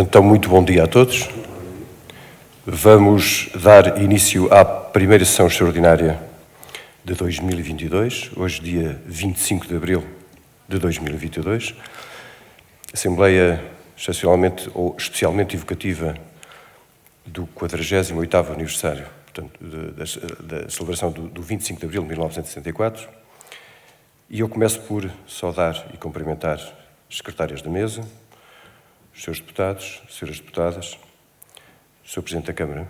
Então, muito bom dia a todos. Vamos dar início à primeira sessão extraordinária de 2022, hoje dia 25 de abril de 2022. Assembleia excepcionalmente ou especialmente evocativa do 48º aniversário, portanto, da celebração do 25 de abril de 1964. E eu começo por saudar e cumprimentar as secretárias da mesa, os seus deputados, senhoras deputadas, o Sr. Presidente da Câmara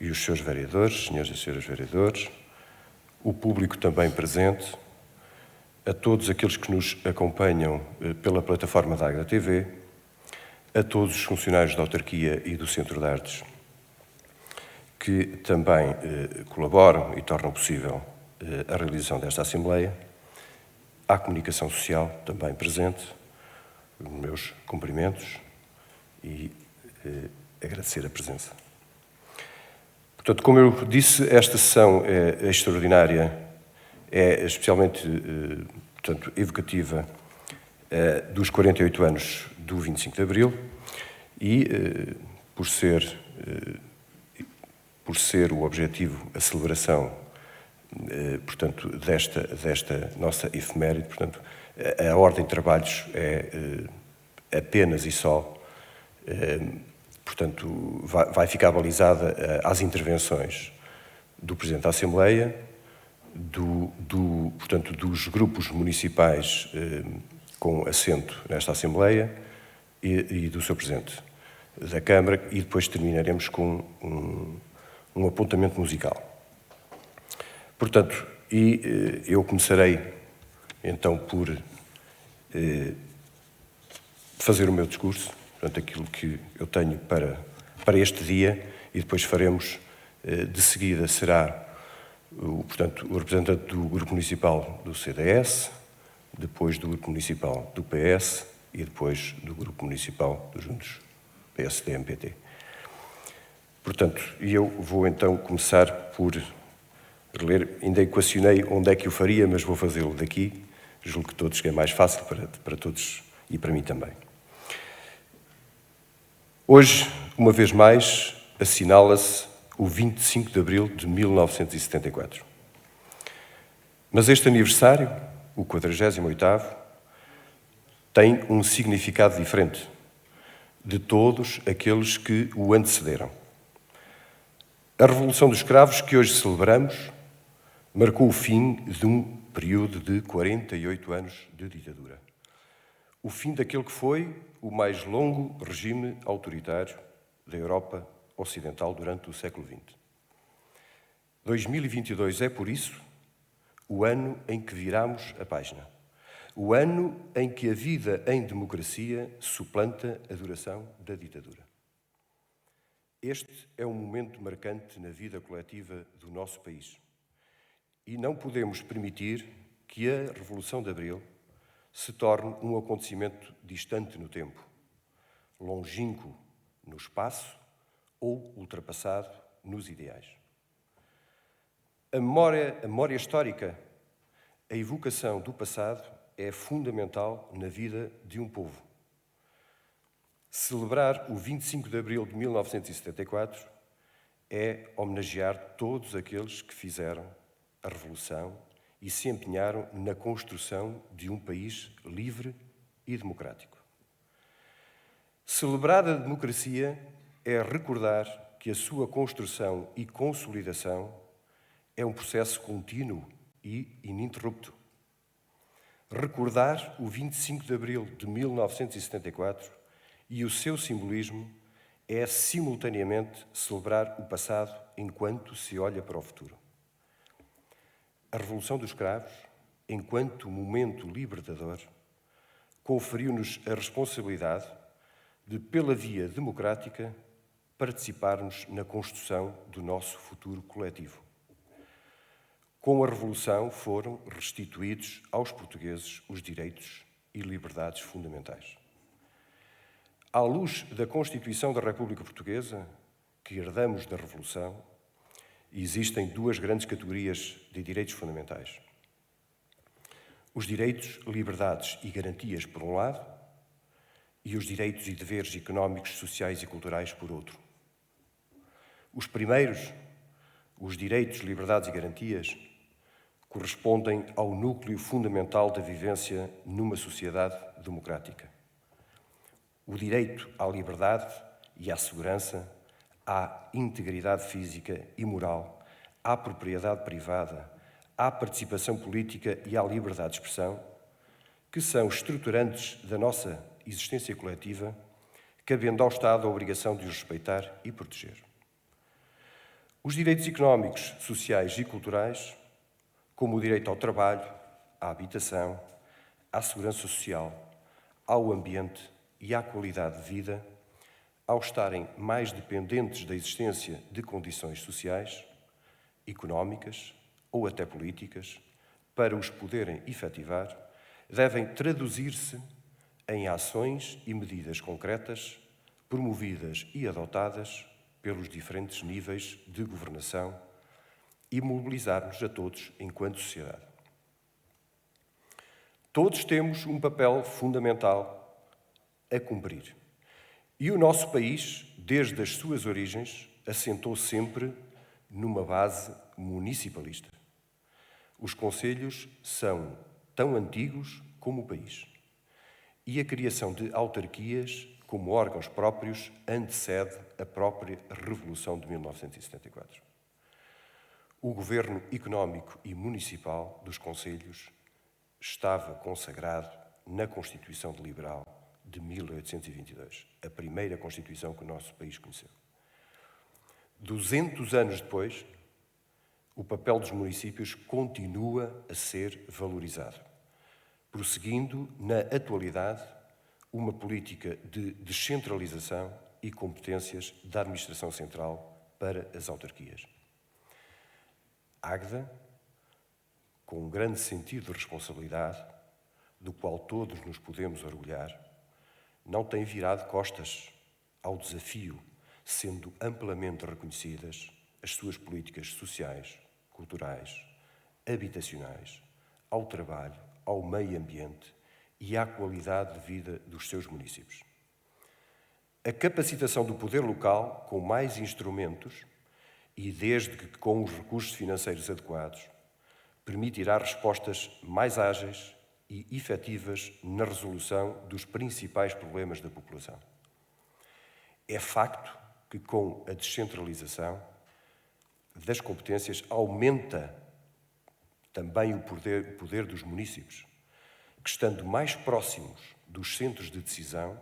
e os seus vereadores, senhores e senhoras vereadores, o público também presente, a todos aqueles que nos acompanham pela plataforma da Agra TV, a todos os funcionários da autarquia e do Centro de Artes que também colaboram e tornam possível a realização desta Assembleia, à comunicação social também presente, os meus cumprimentos e agradecer a presença. Portanto, como eu disse, esta sessão é extraordinária, é especialmente portanto, evocativa dos 48 anos do 25 de Abril e, por ser o objetivo a celebração, portanto, desta nossa efeméride, portanto, a ordem de trabalhos é apenas e só, portanto, vai ficar balizada às intervenções do Presidente da Assembleia, portanto, dos grupos municipais com assento nesta Assembleia e do Sr. Presidente da Câmara, e depois terminaremos com um apontamento musical. Portanto, eu começarei então por fazer o meu discurso, portanto, aquilo que eu tenho para este dia, e depois faremos, de seguida será, portanto, o representante do Grupo Municipal do CDS, depois do Grupo Municipal do PS e depois do Grupo Municipal dos Juntos PSD-MPT. Portanto, eu vou então começar por ler, ainda equacionei onde é que o faria, mas vou fazê-lo daqui, julgo que todos que é mais fácil para todos e para mim também. Hoje, uma vez mais, assinala-se o 25 de abril de 1974. Mas este aniversário, o 48º, tem um significado diferente de todos aqueles que o antecederam. A Revolução dos Cravos, que hoje celebramos, marcou o fim de um período de 48 anos de ditadura. O fim daquele que foi o mais longo regime autoritário da Europa Ocidental durante o século XX. 2022 é, por isso, o ano em que viramos a página. O ano em que a vida em democracia suplanta a duração da ditadura. Este é um momento marcante na vida coletiva do nosso país. E não podemos permitir que a Revolução de Abril se torne um acontecimento distante no tempo, longínquo no espaço ou ultrapassado nos ideais. A memória histórica, a evocação do passado é fundamental na vida de um povo. Celebrar o 25 de abril de 1974 é homenagear todos aqueles que fizeram a Revolução e se empenharam na construção de um país livre e democrático. Celebrar a democracia é recordar que a sua construção e consolidação é um processo contínuo e ininterrupto. Recordar o 25 de abril de 1974 e o seu simbolismo é simultaneamente celebrar o passado enquanto se olha para o futuro. A Revolução dos Cravos, enquanto momento libertador, conferiu-nos a responsabilidade de, pela via democrática, participarmos na construção do nosso futuro coletivo. Com a Revolução foram restituídos aos portugueses os direitos e liberdades fundamentais. À luz da Constituição da República Portuguesa, que herdamos da Revolução, existem duas grandes categorias de direitos fundamentais. Os direitos, liberdades e garantias, por um lado, e os direitos e deveres económicos, sociais e culturais, por outro. Os primeiros, os direitos, liberdades e garantias, correspondem ao núcleo fundamental da vivência numa sociedade democrática. O direito à liberdade e à segurança, à integridade física e moral, à propriedade privada, à participação política e à liberdade de expressão, que são estruturantes da nossa existência coletiva, cabendo ao Estado a obrigação de os respeitar e proteger. Os direitos económicos, sociais e culturais, como o direito ao trabalho, à habitação, à segurança social, ao ambiente e à qualidade de vida, ao estarem mais dependentes da existência de condições sociais, económicas ou até políticas, para os poderem efetivar, devem traduzir-se em ações e medidas concretas, promovidas e adotadas pelos diferentes níveis de governação e mobilizar-nos a todos enquanto sociedade. Todos temos um papel fundamental a cumprir. E o nosso país, desde as suas origens, assentou sempre numa base municipalista. Os concelhos são tão antigos como o país. E a criação de autarquias como órgãos próprios antecede a própria Revolução de 1974. O governo económico e municipal dos concelhos estava consagrado na Constituição Liberal de 1822, a primeira Constituição que o nosso país conheceu. 200 anos depois, o papel dos municípios continua a ser valorizado, prosseguindo, na atualidade, uma política de descentralização e competências da administração central para as autarquias. Águeda, com um grande sentido de responsabilidade, do qual todos nos podemos orgulhar, não tem virado costas ao desafio, sendo amplamente reconhecidas as suas políticas sociais, culturais, habitacionais, ao trabalho, ao meio ambiente e à qualidade de vida dos seus municípios. A capacitação do poder local, com mais instrumentos e desde que com os recursos financeiros adequados, permitirá respostas mais ágeis e efetivas na resolução dos principais problemas da população. É facto que, com a descentralização das competências, aumenta também o poder dos municípios, que, estando mais próximos dos centros de decisão,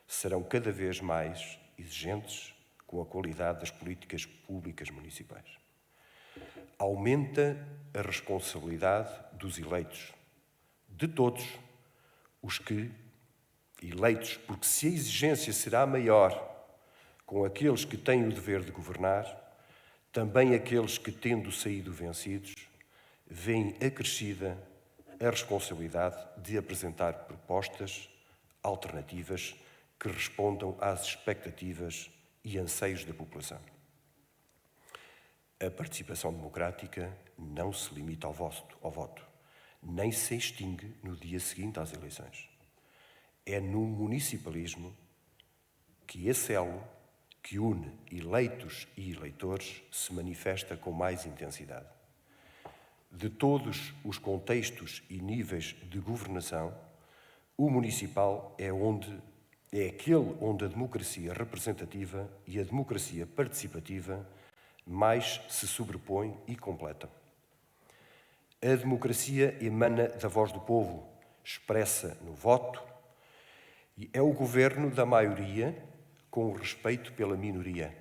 serão cada vez mais exigentes com a qualidade das políticas públicas municipais. Aumenta a responsabilidade dos eleitos, de todos os que, eleitos, porque se a exigência será maior com aqueles que têm o dever de governar, também aqueles que, tendo saído vencidos, veem acrescida a responsabilidade de apresentar propostas alternativas que respondam às expectativas e anseios da população. A participação democrática não se limita ao voto, nem se extingue no dia seguinte às eleições. É no municipalismo que esse elo que une eleitos e eleitores se manifesta com mais intensidade. De todos os contextos e níveis de governação, o municipal é aquele onde a democracia representativa e a democracia participativa mais se sobrepõem e completam. A democracia emana da voz do povo, expressa no voto, e é o governo da maioria com o respeito pela minoria.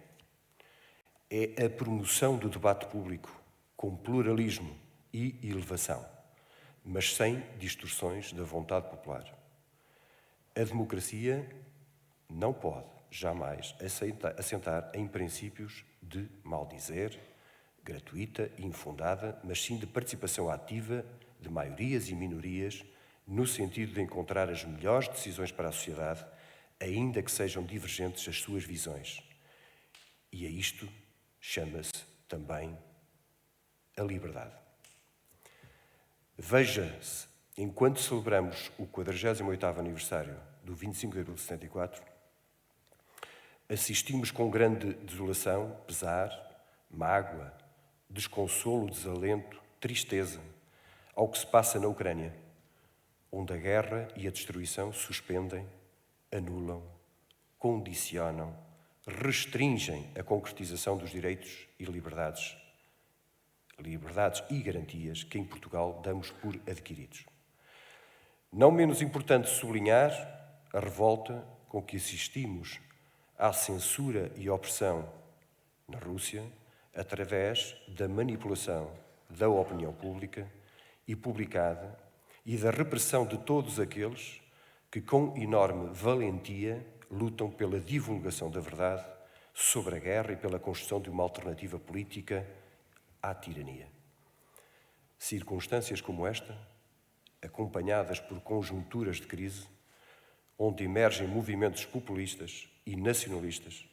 É a promoção do debate público, com pluralismo e elevação, mas sem distorções da vontade popular. A democracia não pode, jamais, assentar em princípios de maldizer, gratuita e infundada, mas sim de participação ativa de maiorias e minorias, no sentido de encontrar as melhores decisões para a sociedade, ainda que sejam divergentes as suas visões. E a isto chama-se também a liberdade. Veja-se enquanto celebramos o 48º aniversário do 25 de abril de 74, assistimos com grande desolação, pesar, mágoa, desconsolo, desalento, tristeza ao que se passa na Ucrânia, onde a guerra e a destruição suspendem, anulam, condicionam, restringem a concretização dos direitos e liberdades e garantias que em Portugal damos por adquiridos. Não menos importante sublinhar a revolta com que assistimos à censura e opressão na Rússia através da manipulação da opinião pública e publicada e da repressão de todos aqueles que, com enorme valentia, lutam pela divulgação da verdade sobre a guerra e pela construção de uma alternativa política à tirania. Circunstâncias como esta, acompanhadas por conjunturas de crise, onde emergem movimentos populistas e nacionalistas,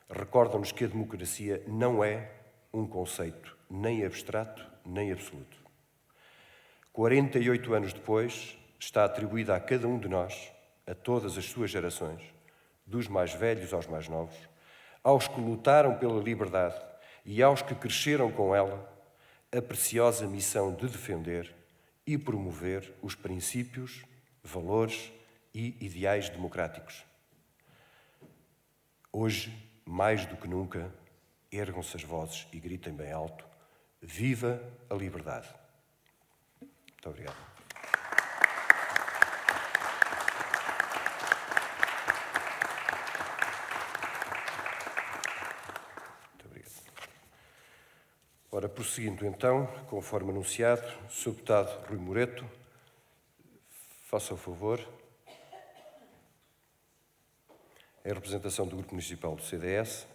recordam-nos que a democracia não é um conceito nem abstrato nem absoluto. 48 anos depois, está atribuída a cada um de nós, a todas as suas gerações, dos mais velhos aos mais novos, aos que lutaram pela liberdade e aos que cresceram com ela, a preciosa missão de defender e promover os princípios, valores e ideais democráticos. Hoje, mais do que nunca, ergam-se as vozes e gritem bem alto: viva a liberdade! Muito obrigado. Muito obrigado. Ora, prosseguindo então, conforme anunciado, Sr. Deputado Rui Moreto, faça o favor, em representação do Grupo Municipal do CDS,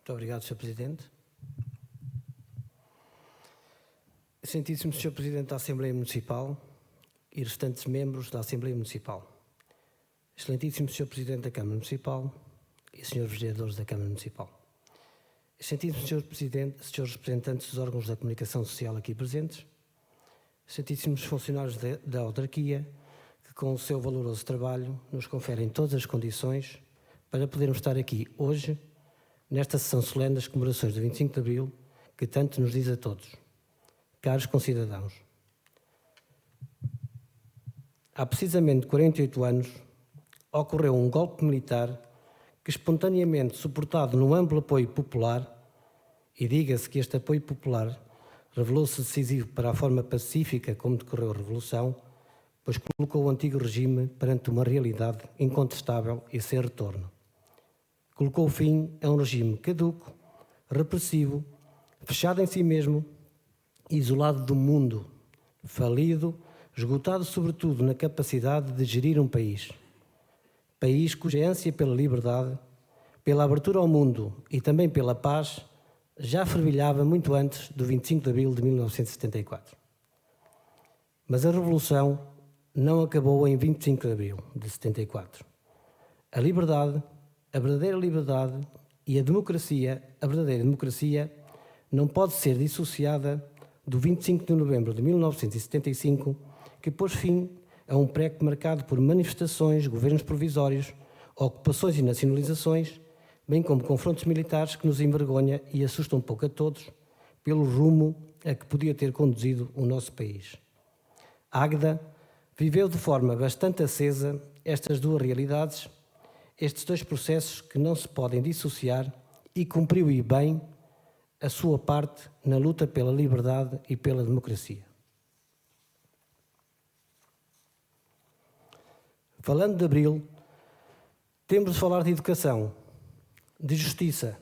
Muito obrigado, Sr. Presidente. Excelentíssimo Sr. Presidente da Assembleia Municipal e restantes membros da Assembleia Municipal, Excelentíssimo Sr. Presidente da Câmara Municipal e Srs. Vereadores da Câmara Municipal, Excelentíssimo Sr. Presidente, Srs. Representantes dos órgãos da comunicação social aqui presentes, Excelentíssimos funcionários da autarquia, que com o seu valoroso trabalho nos conferem todas as condições para podermos estar aqui hoje, nesta sessão solene das comemorações do 25 de Abril, que tanto nos diz a todos. Caros concidadãos, há precisamente 48 anos ocorreu um golpe militar que, espontaneamente suportado num amplo apoio popular, e diga-se que este apoio popular revelou-se decisivo para a forma pacífica como decorreu a Revolução, pois colocou o antigo regime perante uma realidade incontestável e sem retorno. Colocou fim a um regime caduco, repressivo, fechado em si mesmo, isolado do mundo, falido, esgotado sobretudo na capacidade de gerir um país. País cuja ânsia pela liberdade, pela abertura ao mundo e também pela paz já fervilhava muito antes do 25 de abril de 1974. Mas a Revolução não acabou em 25 de abril de 74. A liberdade, a verdadeira liberdade e a verdadeira democracia, não pode ser dissociada do 25 de novembro de 1975, que pôs fim a um prédio marcado por manifestações, governos provisórios, ocupações e nacionalizações, bem como confrontos militares que nos envergonha e assusta um pouco a todos pelo rumo a que podia ter conduzido o nosso país. Águeda viveu de forma bastante acesa estas duas realidades, estes dois processos que não se podem dissociar, e cumpriu e bem a sua parte na luta pela liberdade e pela democracia. Falando de Abril, temos de falar de educação, de justiça,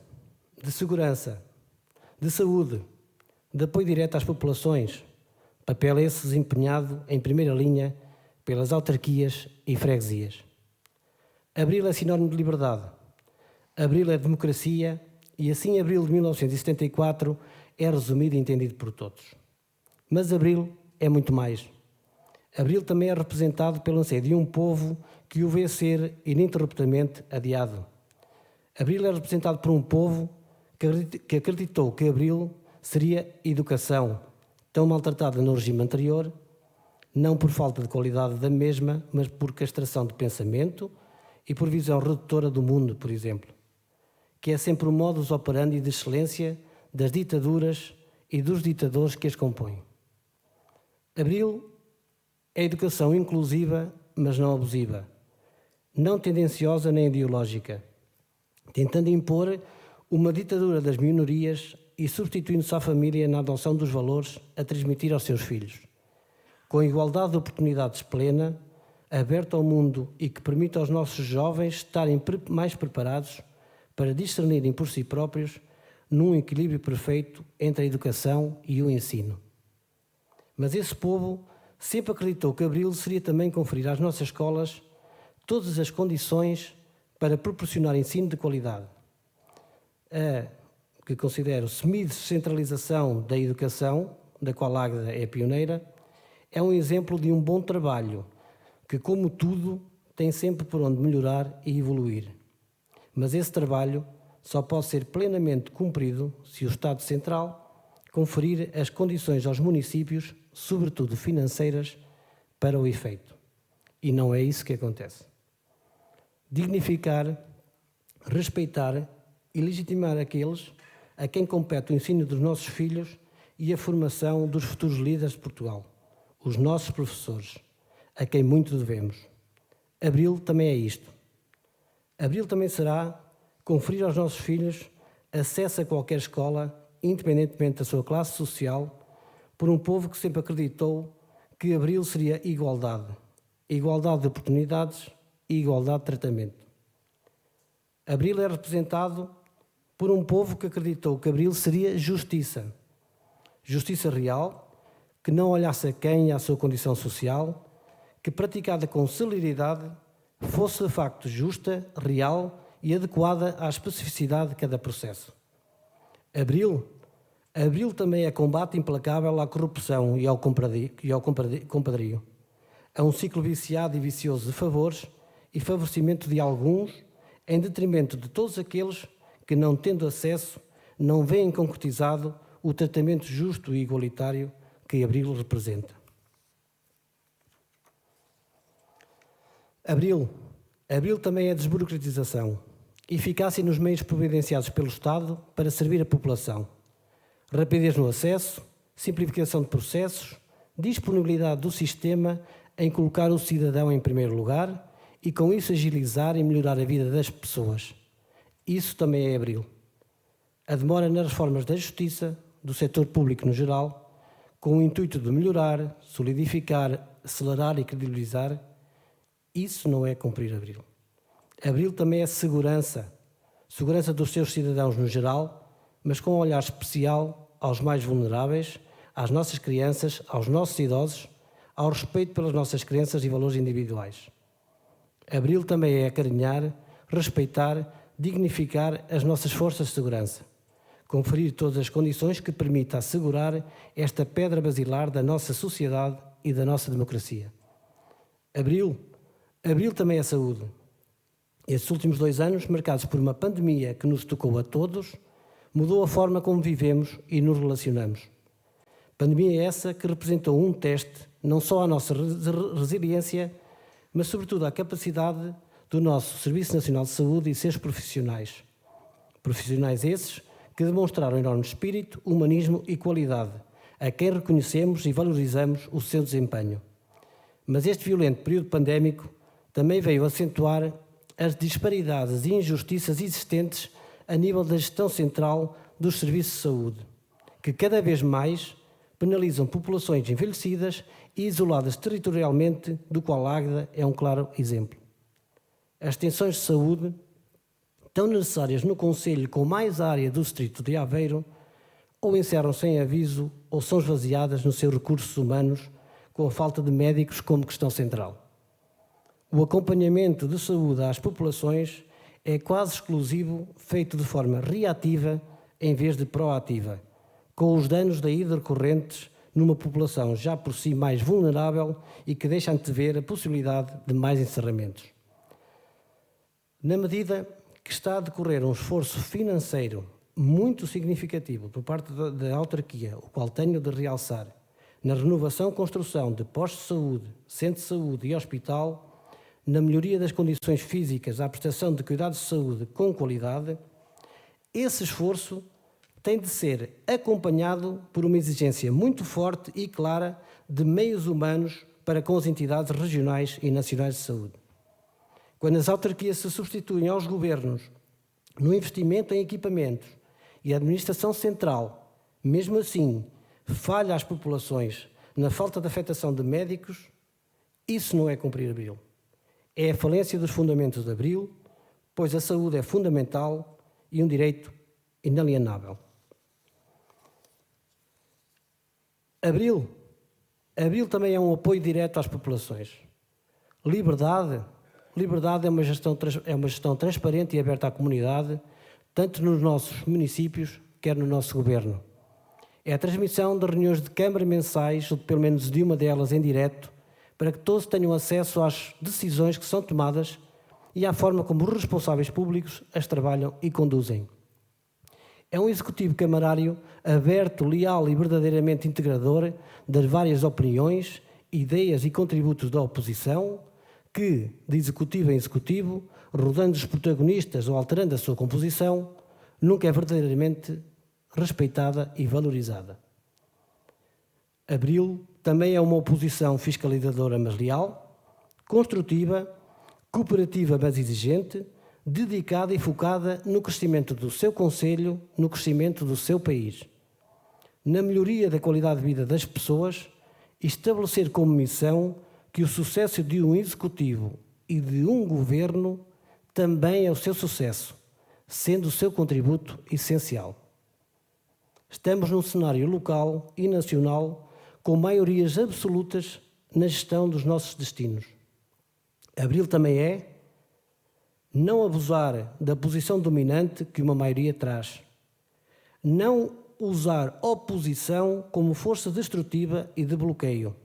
de segurança, de saúde, de apoio direto às populações, papel esse desempenhado em primeira linha pelas autarquias e freguesias. Abril é sinónimo de liberdade, Abril é democracia e assim Abril de 1974 é resumido e entendido por todos. Mas Abril é muito mais. Abril também é representado pelo anseio de um povo que o vê ser ininterruptamente adiado. Abril é representado por um povo que acreditou que Abril seria educação, tão maltratada no regime anterior, não por falta de qualidade da mesma, mas por castração de pensamento e por visão redutora do mundo, por exemplo, que é sempre o modus operandi de excelência das ditaduras e dos ditadores que as compõem. Abril é educação inclusiva, mas não abusiva, não tendenciosa nem ideológica, tentando impor uma ditadura das minorias e substituindo-se à família na adoção dos valores a transmitir aos seus filhos, com igualdade de oportunidades plena, aberta ao mundo e que permita aos nossos jovens estarem mais preparados para discernirem por si próprios num equilíbrio perfeito entre a educação e o ensino. Mas esse povo sempre acreditou que Abril seria também conferir às nossas escolas todas as condições para proporcionar ensino de qualidade. A que considero semi-descentralização da educação, da qual a Águeda é pioneira, é um exemplo de um bom trabalho que, como tudo, tem sempre por onde melhorar e evoluir. Mas esse trabalho só pode ser plenamente cumprido se o Estado Central conferir as condições aos municípios, sobretudo financeiras, para o efeito. E não é isso que acontece. Dignificar, respeitar e legitimar aqueles a quem compete o ensino dos nossos filhos e a formação dos futuros líderes de Portugal, os nossos professores, a quem muito devemos. Abril também é isto. Abril também será conferir aos nossos filhos acesso a qualquer escola, independentemente da sua classe social, por um povo que sempre acreditou que Abril seria igualdade, igualdade de oportunidades e igualdade de tratamento. Abril é representado por um povo que acreditou que Abril seria justiça, justiça real, que não olhasse a quem e à sua condição social, que praticada com celeridade fosse de facto justa, real e adequada à especificidade de cada processo. Abril também é combate implacável à corrupção e ao compadrio, a um ciclo viciado e vicioso de favores e favorecimento de alguns em detrimento de todos aqueles que, não tendo acesso, não veem concretizado o tratamento justo e igualitário que Abril representa. Abril também é desburocratização, eficácia nos meios providenciados pelo Estado para servir a população, rapidez no acesso, simplificação de processos, disponibilidade do sistema em colocar o cidadão em primeiro lugar e com isso agilizar e melhorar a vida das pessoas. Isso também é Abril. A demora nas reformas da justiça, do setor público no geral, com o intuito de melhorar, solidificar, acelerar e credibilizar, isso não é cumprir Abril. Abril também é segurança dos seus cidadãos no geral, mas com um olhar especial aos mais vulneráveis, às nossas crianças, aos nossos idosos, ao respeito pelas nossas crenças e valores individuais. Abril também é acarinhar, respeitar, dignificar as nossas forças de segurança, conferir todas as condições que permitam assegurar esta pedra basilar da nossa sociedade e da nossa democracia. Abril também é saúde. Estes últimos 2 anos, marcados por uma pandemia que nos tocou a todos, mudou a forma como vivemos e nos relacionamos. Pandemia essa que representou um teste, não só à nossa resiliência, mas sobretudo à capacidade do nosso Serviço Nacional de Saúde e seus profissionais. Profissionais esses que demonstraram enorme espírito, humanismo e qualidade, a quem reconhecemos e valorizamos o seu desempenho. Mas este violento período pandémico também veio acentuar as disparidades e injustiças existentes a nível da gestão central dos serviços de saúde, que cada vez mais penalizam populações envelhecidas e isoladas territorialmente, do qual a Águeda é um claro exemplo. As tensões de saúde, tão necessárias no concelho com mais área do distrito de Aveiro, ou encerram sem aviso ou são esvaziadas nos seus recursos humanos, com a falta de médicos como questão central. O acompanhamento de saúde às populações é quase exclusivo feito de forma reativa em vez de proativa, com os danos daí decorrentes numa população já por si mais vulnerável e que deixa antever a possibilidade de mais encerramentos. Na medida que está a decorrer um esforço financeiro muito significativo por parte da autarquia, o qual tenho de realçar, na renovação e construção de postos de saúde, centros de saúde e hospital, na melhoria das condições físicas à prestação de cuidados de saúde com qualidade, esse esforço tem de ser acompanhado por uma exigência muito forte e clara de meios humanos para com as entidades regionais e nacionais de saúde. Quando as autarquias se substituem aos governos no investimento em equipamentos e a administração central, mesmo assim, falha às populações na falta de afetação de médicos, isso não é cumprir Abril. É a falência dos fundamentos de Abril, pois a saúde é fundamental e um direito inalienável. Abril também é um apoio direto às populações. Liberdade é uma gestão transparente e aberta à comunidade, tanto nos nossos municípios, quer no nosso governo. É a transmissão de reuniões de Câmara mensais, ou pelo menos de uma delas em direto, para que todos tenham acesso às decisões que são tomadas e à forma como os responsáveis públicos as trabalham e conduzem. É um executivo camarário aberto, leal e verdadeiramente integrador das várias opiniões, ideias e contributos da oposição, que, de executivo em executivo, rodando os protagonistas ou alterando a sua composição, nunca é verdadeiramente respeitada e valorizada. Abril também é uma oposição fiscalizadora mas leal, construtiva, cooperativa mas exigente, dedicada e focada no crescimento do seu concelho, no crescimento do seu país, na melhoria da qualidade de vida das pessoas e estabelecer como missão que o sucesso de um executivo e de um governo também é o seu sucesso, sendo o seu contributo essencial. Estamos num cenário local e nacional com maiorias absolutas na gestão dos nossos destinos. Abril também é não abusar da posição dominante que uma maioria traz. Não usar oposição como força destrutiva e de bloqueio.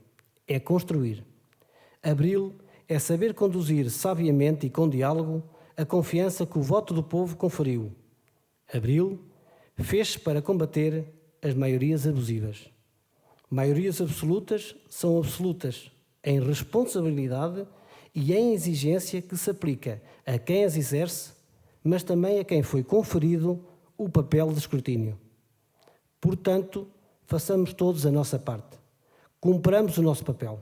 É construir. Abril é saber conduzir sabiamente e com diálogo a confiança que o voto do povo conferiu. Abril fez-se para combater as maiorias abusivas. Maiorias absolutas são absolutas em responsabilidade e em exigência que se aplica a quem as exerce, mas também a quem foi conferido o papel de escrutínio. Portanto, façamos todos a nossa parte. Cumpramos o nosso papel.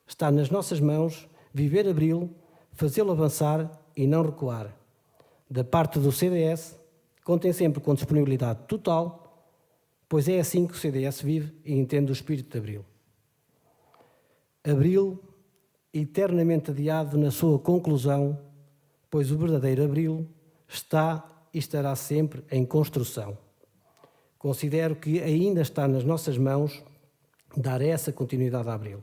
Está nas nossas mãos viver Abril, fazê-lo avançar e não recuar. Da parte do CDS, contem sempre com disponibilidade total, pois é assim que o CDS vive e entende o espírito de Abril. Abril, eternamente adiado na sua conclusão, pois o verdadeiro Abril está e estará sempre em construção. Considero que ainda está nas nossas mãos dar essa continuidade a Abril.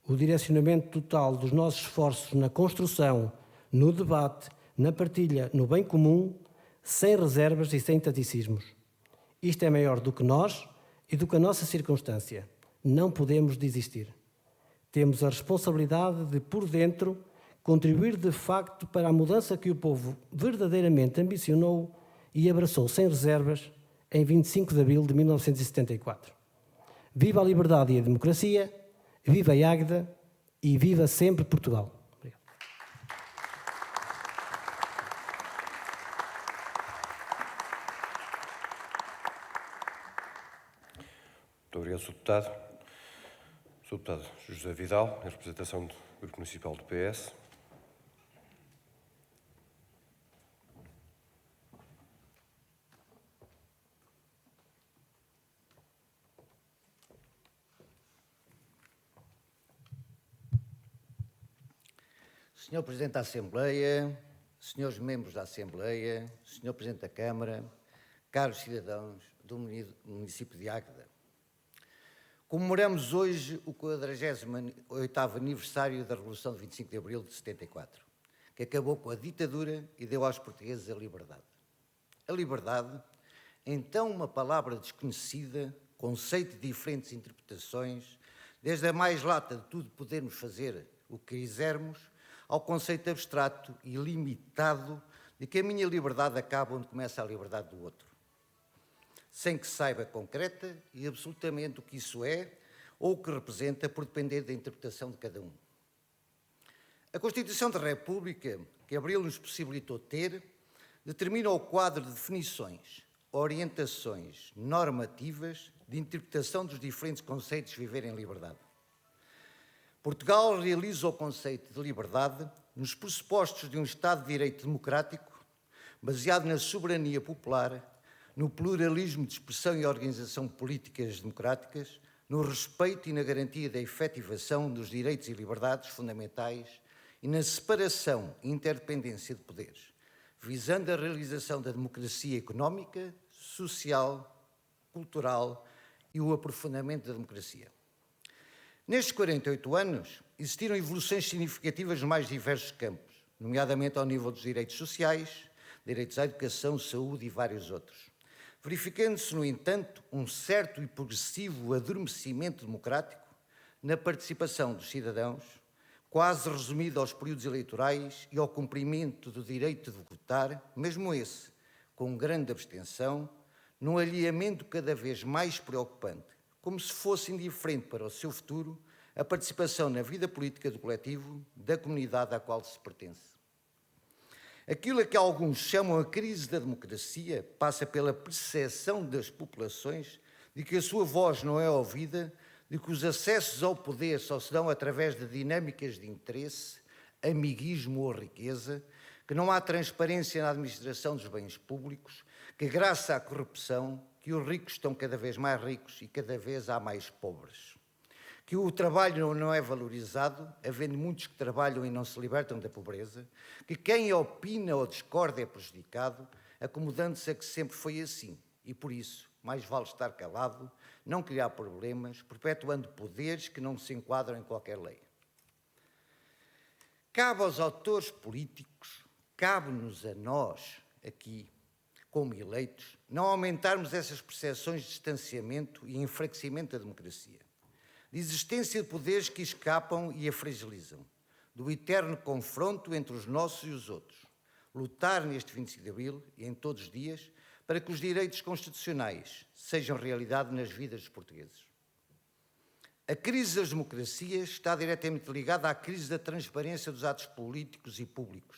O direcionamento total dos nossos esforços na construção, no debate, na partilha, no bem comum, sem reservas e sem taticismos. Isto é maior do que nós e do que a nossa circunstância. Não podemos desistir. Temos a responsabilidade de, por dentro, contribuir de facto para a mudança que o povo verdadeiramente ambicionou e abraçou sem reservas em 25 de abril de 1974. Viva a liberdade e a democracia, viva a Águeda e viva sempre Portugal. Obrigado. Muito obrigado, Sr. Deputado. Sr. Deputado José Vidal, em representação do Grupo Municipal do PS. Senhor Presidente da Assembleia, senhores membros da Assembleia, senhor Presidente da Câmara, caros cidadãos do município de Águeda. Comemoramos hoje o 48º aniversário da Revolução de 25 de Abril de 74, que acabou com a ditadura e deu aos portugueses a liberdade. A liberdade, então uma palavra desconhecida, conceito de diferentes interpretações, desde a mais lata de tudo podermos fazer o que quisermos, ao conceito abstrato e limitado de que a minha liberdade acaba onde começa a liberdade do outro, sem que se saiba concreta e absolutamente o que isso é ou o que representa, por depender da interpretação de cada um. A Constituição da República, que Abril nos possibilitou ter, determina o quadro de definições, orientações normativas de interpretação dos diferentes conceitos de viver em liberdade. Portugal realiza o conceito de liberdade nos pressupostos de um Estado de Direito democrático, baseado na soberania popular, no pluralismo de expressão e organização políticas democráticas, no respeito e na garantia da efetivação dos direitos e liberdades fundamentais e na separação e interdependência de poderes, visando a realização da democracia económica, social, cultural e o aprofundamento da democracia. Nestes 48 anos, existiram evoluções significativas nos mais diversos campos, nomeadamente ao nível dos direitos sociais, direitos à educação, saúde e vários outros. Verificando-se, no entanto, um certo e progressivo adormecimento democrático na participação dos cidadãos, quase resumido aos períodos eleitorais e ao cumprimento do direito de votar, mesmo esse, com grande abstenção, num alinhamento cada vez mais preocupante, como se fosse indiferente para o seu futuro a participação na vida política do coletivo, da comunidade à qual se pertence. Aquilo a que alguns chamam a crise da democracia passa pela percepção das populações de que a sua voz não é ouvida, de que os acessos ao poder só se dão através de dinâmicas de interesse, amiguismo ou riqueza, que não há transparência na administração dos bens públicos, que graças à corrupção, que os ricos estão cada vez mais ricos e cada vez há mais pobres. Que o trabalho não é valorizado, havendo muitos que trabalham e não se libertam da pobreza, que quem opina ou discorda é prejudicado, acomodando-se a que sempre foi assim, e por isso mais vale estar calado, não criar problemas, perpetuando poderes que não se enquadram em qualquer lei. Cabe aos autores políticos, cabe-nos a nós, aqui, como eleitos, não aumentarmos essas percepções de distanciamento e enfraquecimento da democracia, de existência de poderes que escapam e a fragilizam, do eterno confronto entre os nossos e os outros, lutar neste 25 de Abril e em todos os dias para que os direitos constitucionais sejam realidade nas vidas dos portugueses. A crise das democracias está diretamente ligada à crise da transparência dos atos políticos e públicos,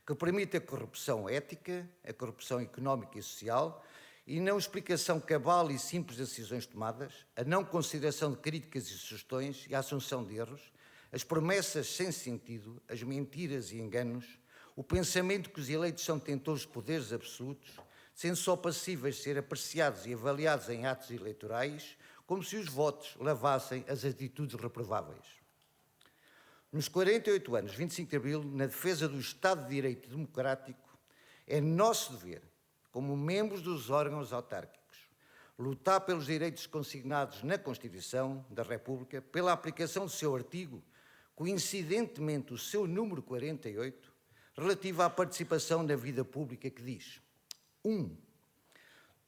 que permite a corrupção ética, a corrupção económica e social, e não explicação cabal e simples das decisões tomadas, a não consideração de críticas e sugestões e a assunção de erros, as promessas sem sentido, as mentiras e enganos, o pensamento que os eleitos são detentores de poderes absolutos, sendo só passíveis de ser apreciados e avaliados em atos eleitorais, como se os votos lavassem as atitudes reprováveis. Nos 48 anos, 25 de Abril, na defesa do Estado de Direito Democrático, é nosso dever, como membros dos órgãos autárquicos, lutar pelos direitos consignados na Constituição da República, pela aplicação do seu artigo, coincidentemente o seu número 48, relativo à participação na vida pública, que diz: 1.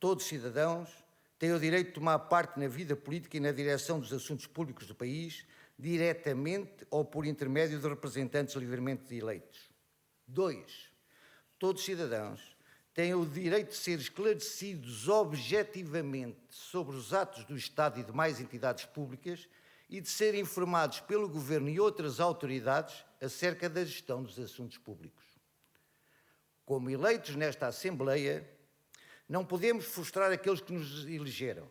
Todos os cidadãos têm o direito de tomar parte na vida política e na direção dos assuntos públicos do país, diretamente ou por intermédio de representantes livremente eleitos. 2. Todos os cidadãos têm o direito de ser esclarecidos objetivamente sobre os atos do Estado e demais entidades públicas e de ser informados pelo Governo e outras autoridades acerca da gestão dos assuntos públicos. Como eleitos nesta Assembleia, não podemos frustrar aqueles que nos elegeram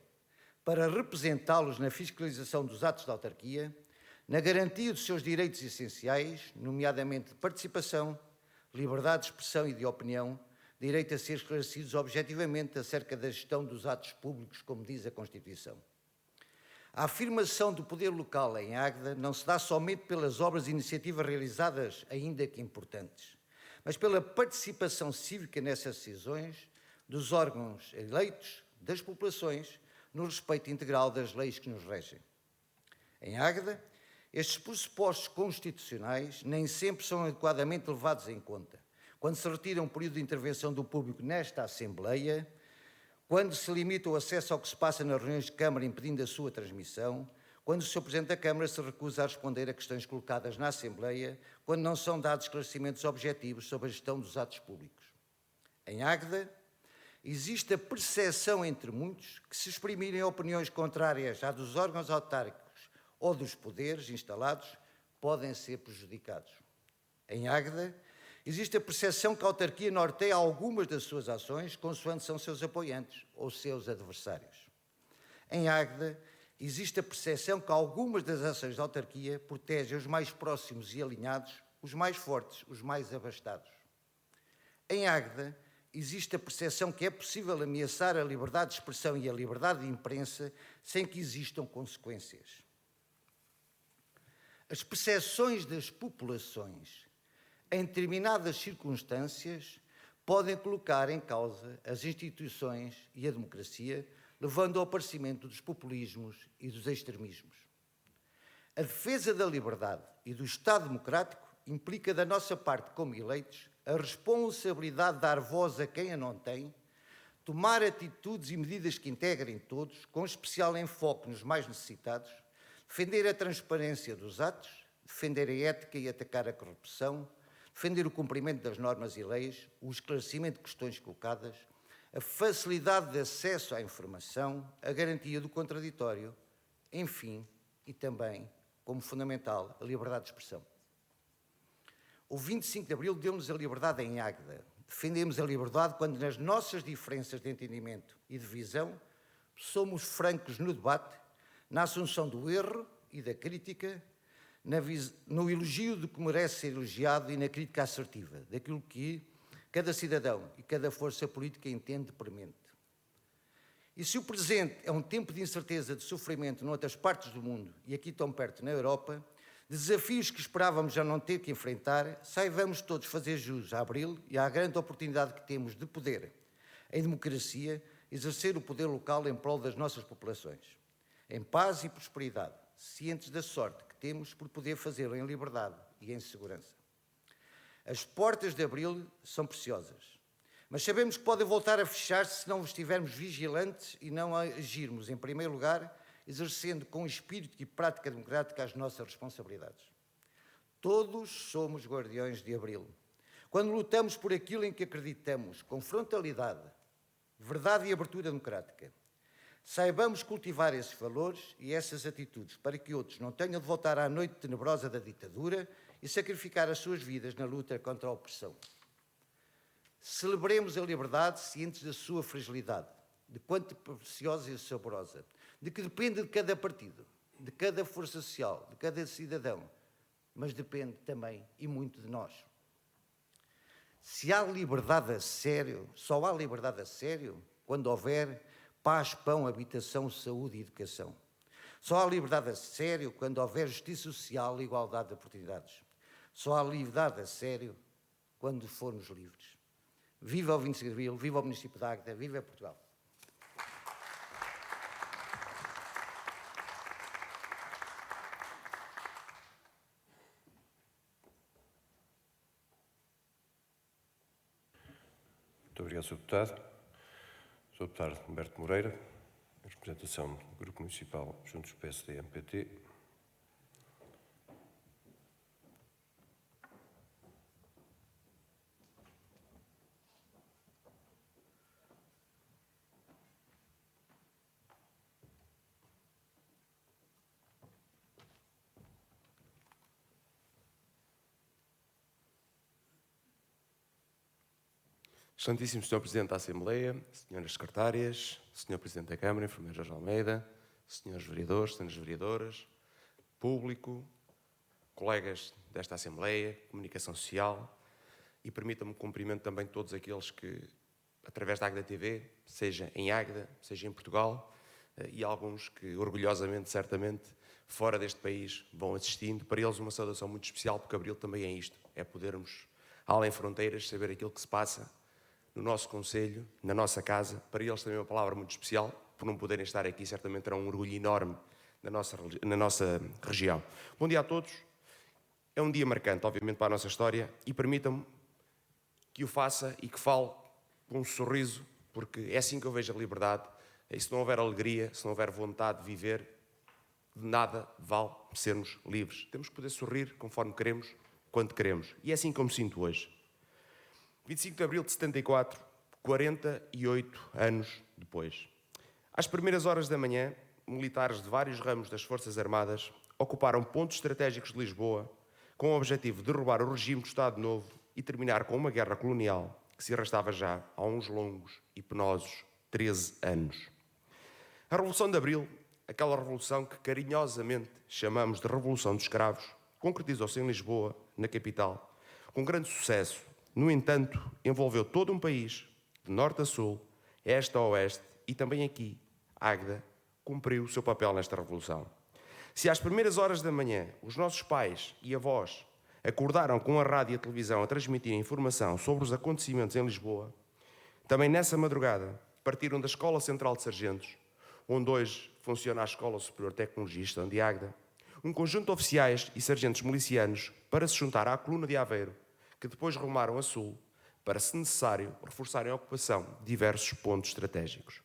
para representá-los na fiscalização dos atos da autarquia, na garantia dos seus direitos essenciais, nomeadamente de participação, liberdade de expressão e de opinião, direito a ser esclarecidos objetivamente acerca da gestão dos atos públicos, como diz a Constituição. A afirmação do poder local em Águeda não se dá somente pelas obras e iniciativas realizadas, ainda que importantes, mas pela participação cívica nessas decisões dos órgãos eleitos, das populações, no respeito integral das leis que nos regem. Em Águeda, Estes pressupostos constitucionais nem sempre são adequadamente levados em conta. Quando se retira um período de intervenção do público nesta Assembleia, quando se limita o acesso ao que se passa nas reuniões de Câmara impedindo a sua transmissão, quando o Sr. Presidente da Câmara se recusa a responder a questões colocadas na Assembleia, quando não são dados esclarecimentos objetivos sobre a gestão dos atos públicos. Em Águeda, existe a percepção entre muitos que, se exprimirem opiniões contrárias à dos órgãos autárquicos ou dos poderes instalados, podem ser prejudicados. Em Águeda, existe a percepção que a autarquia norteia algumas das suas ações consoante são seus apoiantes ou seus adversários. Em Águeda, existe a percepção que algumas das ações da autarquia protegem os mais próximos e alinhados, os mais fortes, os mais abastados. Em Águeda, existe a percepção que é possível ameaçar a liberdade de expressão e a liberdade de imprensa sem que existam consequências. As percepções das populações em determinadas circunstâncias podem colocar em causa as instituições e a democracia, levando ao aparecimento dos populismos e dos extremismos. A defesa da liberdade e do Estado democrático implica da nossa parte como eleitos a responsabilidade de dar voz a quem a não tem, tomar atitudes e medidas que integrem todos, com especial enfoque nos mais necessitados, defender a transparência dos atos, defender a ética e atacar a corrupção, defender o cumprimento das normas e leis, o esclarecimento de questões colocadas, a facilidade de acesso à informação, a garantia do contraditório, enfim, e também, como fundamental, a liberdade de expressão. O 25 de Abril deu-nos a liberdade em Águeda. Defendemos a liberdade quando, nas nossas diferenças de entendimento e de visão, somos francos no debate, na assunção do erro e da crítica, no elogio do que merece ser elogiado e na crítica assertiva, daquilo que cada cidadão e cada força política entende premente. E se o presente é um tempo de incerteza, de sofrimento noutras partes do mundo e aqui tão perto na Europa, desafios que esperávamos já não ter que enfrentar, saibamos todos fazer jus a Abril e à grande oportunidade que temos de poder, em democracia, exercer o poder local em prol das nossas populações, em paz e prosperidade, cientes da sorte que temos por poder fazê-lo em liberdade e em segurança. As portas de Abril são preciosas, mas sabemos que podem voltar a fechar-se se não estivermos vigilantes e não agirmos, em primeiro lugar, exercendo com espírito e prática democrática as nossas responsabilidades. Todos somos guardiões de Abril. Quando lutamos por aquilo em que acreditamos, com frontalidade, verdade e abertura democrática, saibamos cultivar esses valores e essas atitudes para que outros não tenham de voltar à noite tenebrosa da ditadura e sacrificar as suas vidas na luta contra a opressão. Celebremos a liberdade cientes da sua fragilidade, de quanto preciosa e saborosa, de que depende de cada partido, de cada força social, de cada cidadão, mas depende também e muito de nós. Se há liberdade a sério, só há liberdade a sério quando houver paz, pão, habitação, saúde e educação. Só há liberdade a sério quando houver justiça social e igualdade de oportunidades. Só há liberdade a sério quando formos livres. Viva o 25 de Abril, viva o município de Águeda, viva Portugal. Muito obrigado, Sr. Deputado. Sr. Deputado Humberto Moreira, em representação do Grupo Municipal Juntos PSD-MPT. Excelentíssimo Sr. Presidente da Assembleia, Senhoras Secretárias, Sr. Presidente da Câmara, Enfermeiro Jorge Almeida, Senhores Vereadores, Senhoras Vereadoras, público, colegas desta Assembleia, comunicação social, e permita-me cumprimento também todos aqueles que, através da Águeda TV, seja em Águeda, seja em Portugal, e alguns que, orgulhosamente, certamente, fora deste país, vão assistindo. Para eles uma saudação muito especial, porque Abril também é isto, é podermos, além fronteiras, saber aquilo que se passa no nosso concelho, na nossa casa. Para eles também é uma palavra muito especial, por não poderem estar aqui, certamente terá um orgulho enorme na nossa região. Bom dia a todos. É um dia marcante, obviamente, para a nossa história e permitam-me que o faça e que fale com um sorriso, porque é assim que eu vejo a liberdade. E se não houver alegria, se não houver vontade de viver, de nada vale sermos livres. Temos que poder sorrir conforme queremos, quando queremos. E é assim que eu me sinto hoje. 25 de abril de 74, 48 anos depois. Às primeiras horas da manhã, militares de vários ramos das Forças Armadas ocuparam pontos estratégicos de Lisboa com o objetivo de derrubar o regime do Estado Novo e terminar com uma guerra colonial que se arrastava já há uns longos e penosos 13 anos. A Revolução de Abril, aquela revolução que carinhosamente chamamos de Revolução dos Escravos, concretizou-se em Lisboa, na capital, com grande sucesso. No entanto, envolveu todo um país, de norte a sul, este a oeste, e também aqui, Águeda, cumpriu o seu papel nesta revolução. Se às primeiras horas da manhã os nossos pais e avós acordaram com a rádio e a televisão a transmitir informação sobre os acontecimentos em Lisboa, também nessa madrugada partiram da Escola Central de Sargentos, onde hoje funciona a Escola Superior Tecnologista, de Águeda, um conjunto de oficiais e sargentos milicianos para se juntar à coluna de Aveiro, que depois rumaram a sul, para, se necessário, reforçarem a ocupação de diversos pontos estratégicos.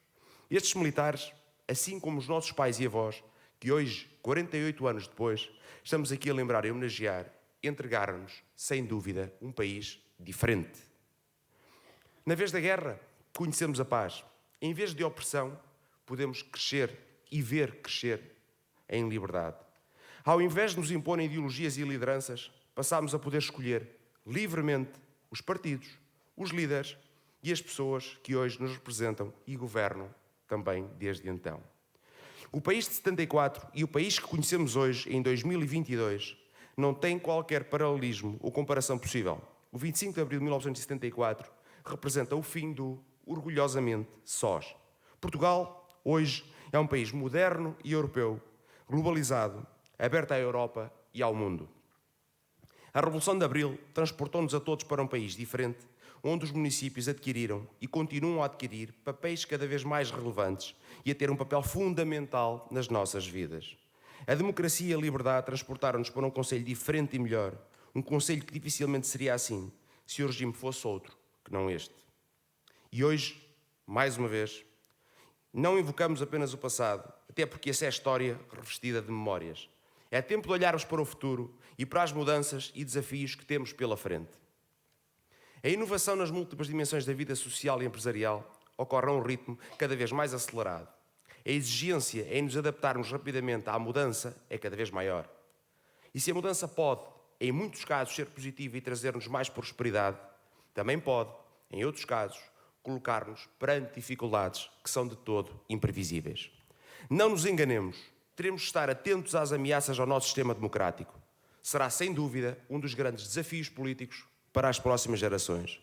Estes militares, assim como os nossos pais e avós, que hoje, 48 anos depois, estamos aqui a lembrar e homenagear, entregaram-nos, sem dúvida, um país diferente. Na vez da guerra, conhecemos a paz. Em vez de opressão, podemos crescer e ver crescer em liberdade. Ao invés de nos imporem ideologias e lideranças, passámos a poder escolher livremente os partidos, os líderes e as pessoas que hoje nos representam e governam também desde então. O país de 74 e o país que conhecemos hoje, em 2022, não têm qualquer paralelismo ou comparação possível. O 25 de abril de 1974 representa o fim do, orgulhosamente, sós. Portugal, hoje, é um país moderno e europeu, globalizado, aberto à Europa e ao mundo. A Revolução de Abril transportou-nos a todos para um país diferente, onde os municípios adquiriram e continuam a adquirir papéis cada vez mais relevantes e a ter um papel fundamental nas nossas vidas. A democracia e a liberdade transportaram-nos para um concelho diferente e melhor, um concelho que dificilmente seria assim, se o regime fosse outro que não este. E hoje, mais uma vez, não invocamos apenas o passado, até porque essa é a história revestida de memórias. É tempo de olharmos para o futuro e para as mudanças e desafios que temos pela frente. A inovação nas múltiplas dimensões da vida social e empresarial ocorre a um ritmo cada vez mais acelerado. A exigência em nos adaptarmos rapidamente à mudança é cada vez maior. E se a mudança pode, em muitos casos, ser positiva e trazer-nos mais prosperidade, também pode, em outros casos, colocar-nos perante dificuldades que são de todo imprevisíveis. Não nos enganemos, teremos de estar atentos às ameaças ao nosso sistema democrático. Será, sem dúvida, um dos grandes desafios políticos para as próximas gerações.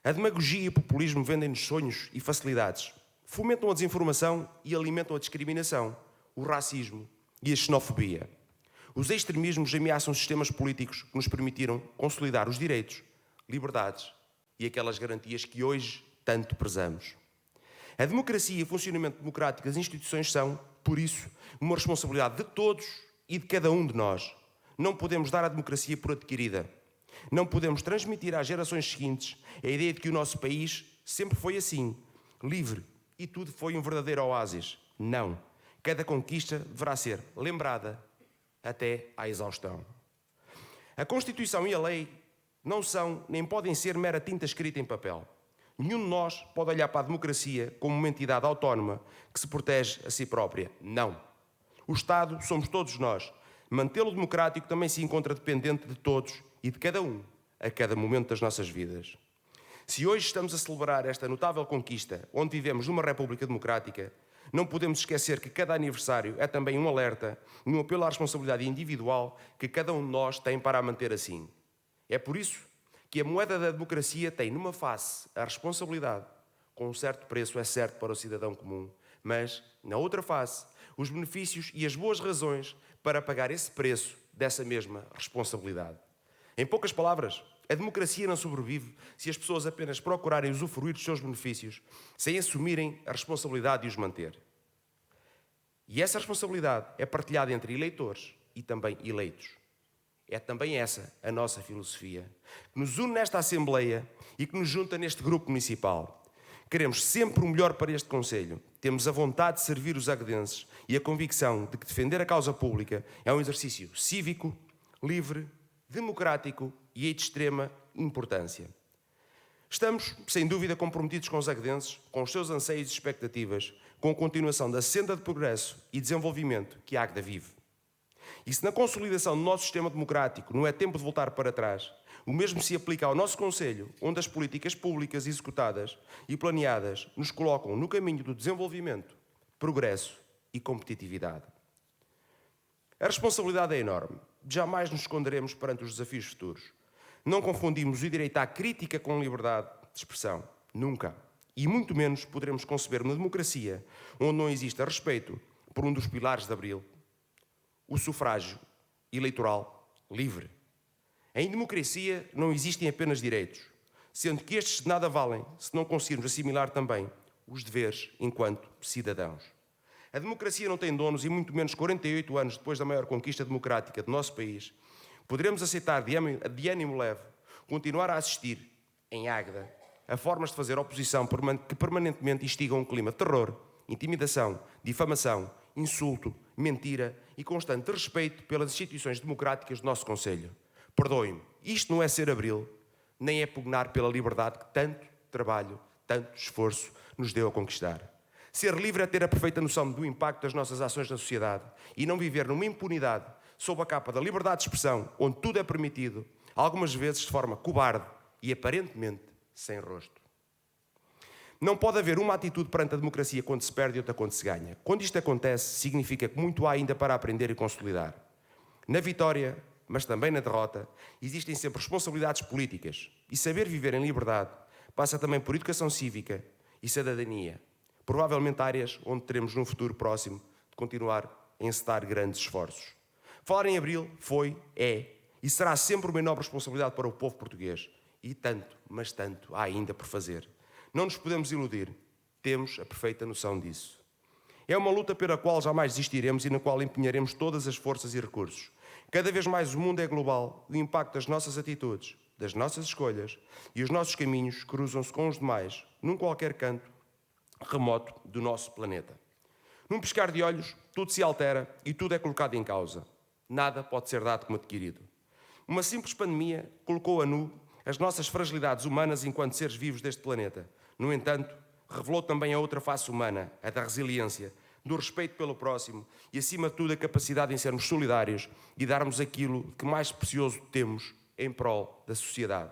A demagogia e o populismo vendem-nos sonhos e facilidades, fomentam a desinformação e alimentam a discriminação, o racismo e a xenofobia. Os extremismos ameaçam sistemas políticos que nos permitiram consolidar os direitos, liberdades e aquelas garantias que hoje tanto prezamos. A democracia e o funcionamento democrático das instituições são, por isso, uma responsabilidade de todos e de cada um de nós. Não podemos dar a democracia por adquirida. Não podemos transmitir às gerações seguintes a ideia de que o nosso país sempre foi assim, livre, e tudo foi um verdadeiro oásis. Não. Cada conquista deverá ser lembrada até à exaustão. A Constituição e a lei não são nem podem ser mera tinta escrita em papel. Nenhum de nós pode olhar para a democracia como uma entidade autónoma que se protege a si própria. Não. O Estado somos todos nós. Mantê-lo democrático também se encontra dependente de todos e de cada um, a cada momento das nossas vidas. Se hoje estamos a celebrar esta notável conquista, onde vivemos numa república democrática, não podemos esquecer que cada aniversário é também um alerta e um apelo à responsabilidade individual que cada um de nós tem para a manter assim. É por isso que a moeda da democracia tem numa face a responsabilidade, com um certo preço é certo para o cidadão comum, mas, na outra face, os benefícios e as boas razões para pagar esse preço dessa mesma responsabilidade. Em poucas palavras, a democracia não sobrevive se as pessoas apenas procurarem usufruir dos seus benefícios, sem assumirem a responsabilidade de os manter. E essa responsabilidade é partilhada entre eleitores e também eleitos. É também essa a nossa filosofia, que nos une nesta Assembleia e que nos junta neste grupo municipal. Queremos sempre o melhor para este Conselho. Temos a vontade de servir os aguedenses e a convicção de que defender a causa pública é um exercício cívico, livre, democrático e de extrema importância. Estamos, sem dúvida, comprometidos com os aguedenses, com os seus anseios e expectativas, com a continuação da senda de progresso e desenvolvimento que a Águeda vive. E se na consolidação do nosso sistema democrático não é tempo de voltar para trás, o mesmo se aplica ao nosso Conselho, onde as políticas públicas executadas e planeadas nos colocam no caminho do desenvolvimento, progresso e competitividade. A responsabilidade é enorme. Jamais nos esconderemos perante os desafios futuros. Não confundimos o direito à crítica com liberdade de expressão. Nunca. E muito menos poderemos conceber uma democracia onde não exista respeito por um dos pilares de Abril, o sufrágio eleitoral livre. Em democracia não existem apenas direitos, sendo que estes de nada valem se não conseguirmos assimilar também os deveres enquanto cidadãos. A democracia não tem donos e muito menos 48 anos depois da maior conquista democrática do nosso país, poderemos aceitar de ânimo leve continuar a assistir, em Águeda, a formas de fazer oposição que permanentemente instigam um clima de terror, intimidação, difamação, insulto, mentira e constante respeito pelas instituições democráticas do nosso Conselho. Perdoem-me, isto não é ser Abril, nem é pugnar pela liberdade que tanto trabalho, tanto esforço nos deu a conquistar. Ser livre é ter a perfeita noção do impacto das nossas ações na sociedade e não viver numa impunidade sob a capa da liberdade de expressão, onde tudo é permitido, algumas vezes de forma cobarde e aparentemente sem rosto. Não pode haver uma atitude perante a democracia quando se perde e outra quando se ganha. Quando isto acontece, significa que muito há ainda para aprender e consolidar. Na vitória, mas também na derrota, existem sempre responsabilidades políticas e saber viver em liberdade passa também por educação cívica e cidadania. Provavelmente áreas onde teremos num futuro próximo de continuar a encetar grandes esforços. Falar em Abril foi, é e será sempre uma enorme responsabilidade para o povo português. E tanto, mas tanto, há ainda por fazer. Não nos podemos iludir. Temos a perfeita noção disso. É uma luta pela qual jamais desistiremos e na qual empenharemos todas as forças e recursos. Cada vez mais o mundo é global, o impacto das nossas atitudes, das nossas escolhas e os nossos caminhos cruzam-se com os demais, num qualquer canto remoto do nosso planeta. Num piscar de olhos, tudo se altera e tudo é colocado em causa. Nada pode ser dado como adquirido. Uma simples pandemia colocou a nu as nossas fragilidades humanas enquanto seres vivos deste planeta. No entanto, revelou também a outra face humana, a da resiliência, do respeito pelo próximo e, acima de tudo, a capacidade em sermos solidários e darmos aquilo que mais precioso temos em prol da sociedade.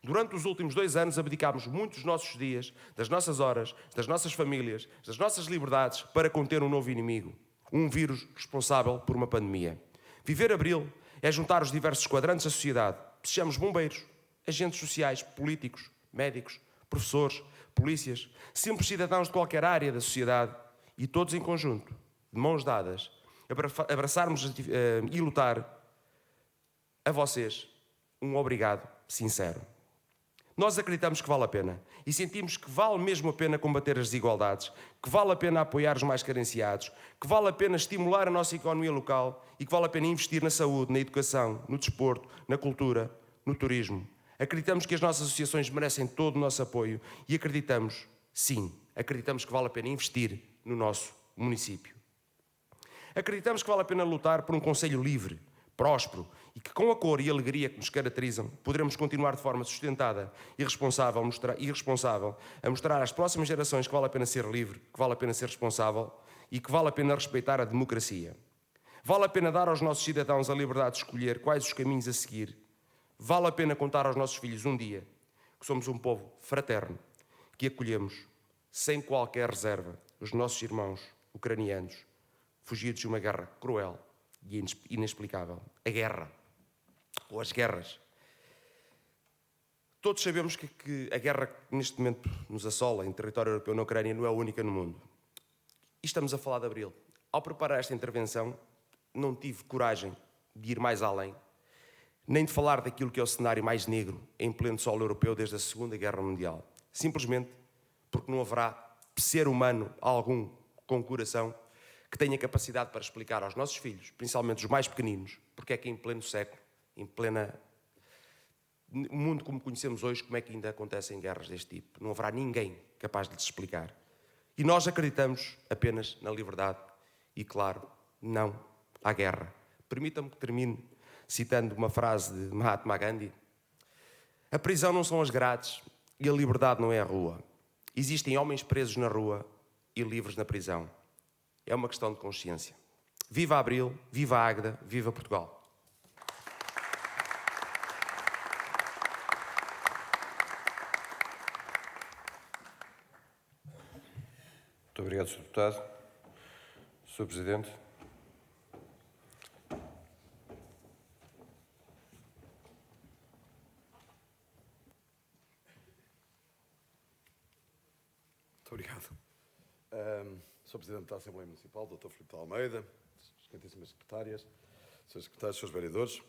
Durante os últimos 2 anos abdicámos muitos dos nossos dias, das nossas horas, das nossas famílias, das nossas liberdades para conter um novo inimigo, um vírus responsável por uma pandemia. Viver Abril é juntar os diversos quadrantes da sociedade, sejamos bombeiros, agentes sociais, políticos, médicos, professores, polícias, simples cidadãos de qualquer área da sociedade e todos em conjunto, de mãos dadas, abraçarmos e lutar a vocês um obrigado sincero. Nós acreditamos que vale a pena e sentimos que vale mesmo a pena combater as desigualdades, que vale a pena apoiar os mais carenciados, que vale a pena estimular a nossa economia local e que vale a pena investir na saúde, na educação, no desporto, na cultura, no turismo. Acreditamos que as nossas associações merecem todo o nosso apoio e acreditamos, sim, acreditamos que vale a pena investir no nosso município. Acreditamos que vale a pena lutar por um concelho livre, próspero e que, com a cor e alegria que nos caracterizam, poderemos continuar de forma sustentada e responsável a mostrar às próximas gerações que vale a pena ser livre, que vale a pena ser responsável e que vale a pena respeitar a democracia. Vale a pena dar aos nossos cidadãos a liberdade de escolher quais os caminhos a seguir. Vale a pena contar aos nossos filhos um dia que somos um povo fraterno, que acolhemos, sem qualquer reserva, os nossos irmãos ucranianos, fugidos de uma guerra cruel e inexplicável. A guerra, ou as guerras. Todos sabemos que a guerra que neste momento nos assola em território europeu na Ucrânia não é a única no mundo. E estamos a falar de Abril. Ao preparar esta intervenção, não tive coragem de ir mais além, nem de falar daquilo que é o cenário mais negro em pleno solo europeu desde a Segunda Guerra Mundial. Simplesmente porque não haverá ser humano algum com coração que tenha capacidade para explicar aos nossos filhos, principalmente os mais pequeninos, porque é que em pleno século, em plena o mundo como conhecemos hoje, como é que ainda acontecem guerras deste tipo. Não haverá ninguém capaz de lhes explicar. E nós acreditamos apenas na liberdade e, claro, não à guerra. Permitam-me que termine citando uma frase de Mahatma Gandhi. A prisão não são as grades e a liberdade não é a rua. Existem homens presos na rua e livres na prisão. É uma questão de consciência. Viva Abril, viva Águeda, viva Portugal. Muito obrigado, Sr. Deputado. Sr. Presidente. Muito obrigado. Sr. Presidente da Assembleia Municipal, Dr. Filipe de Almeida, excelentíssimas secretárias, Srs. Secretários, Srs. Vereadores,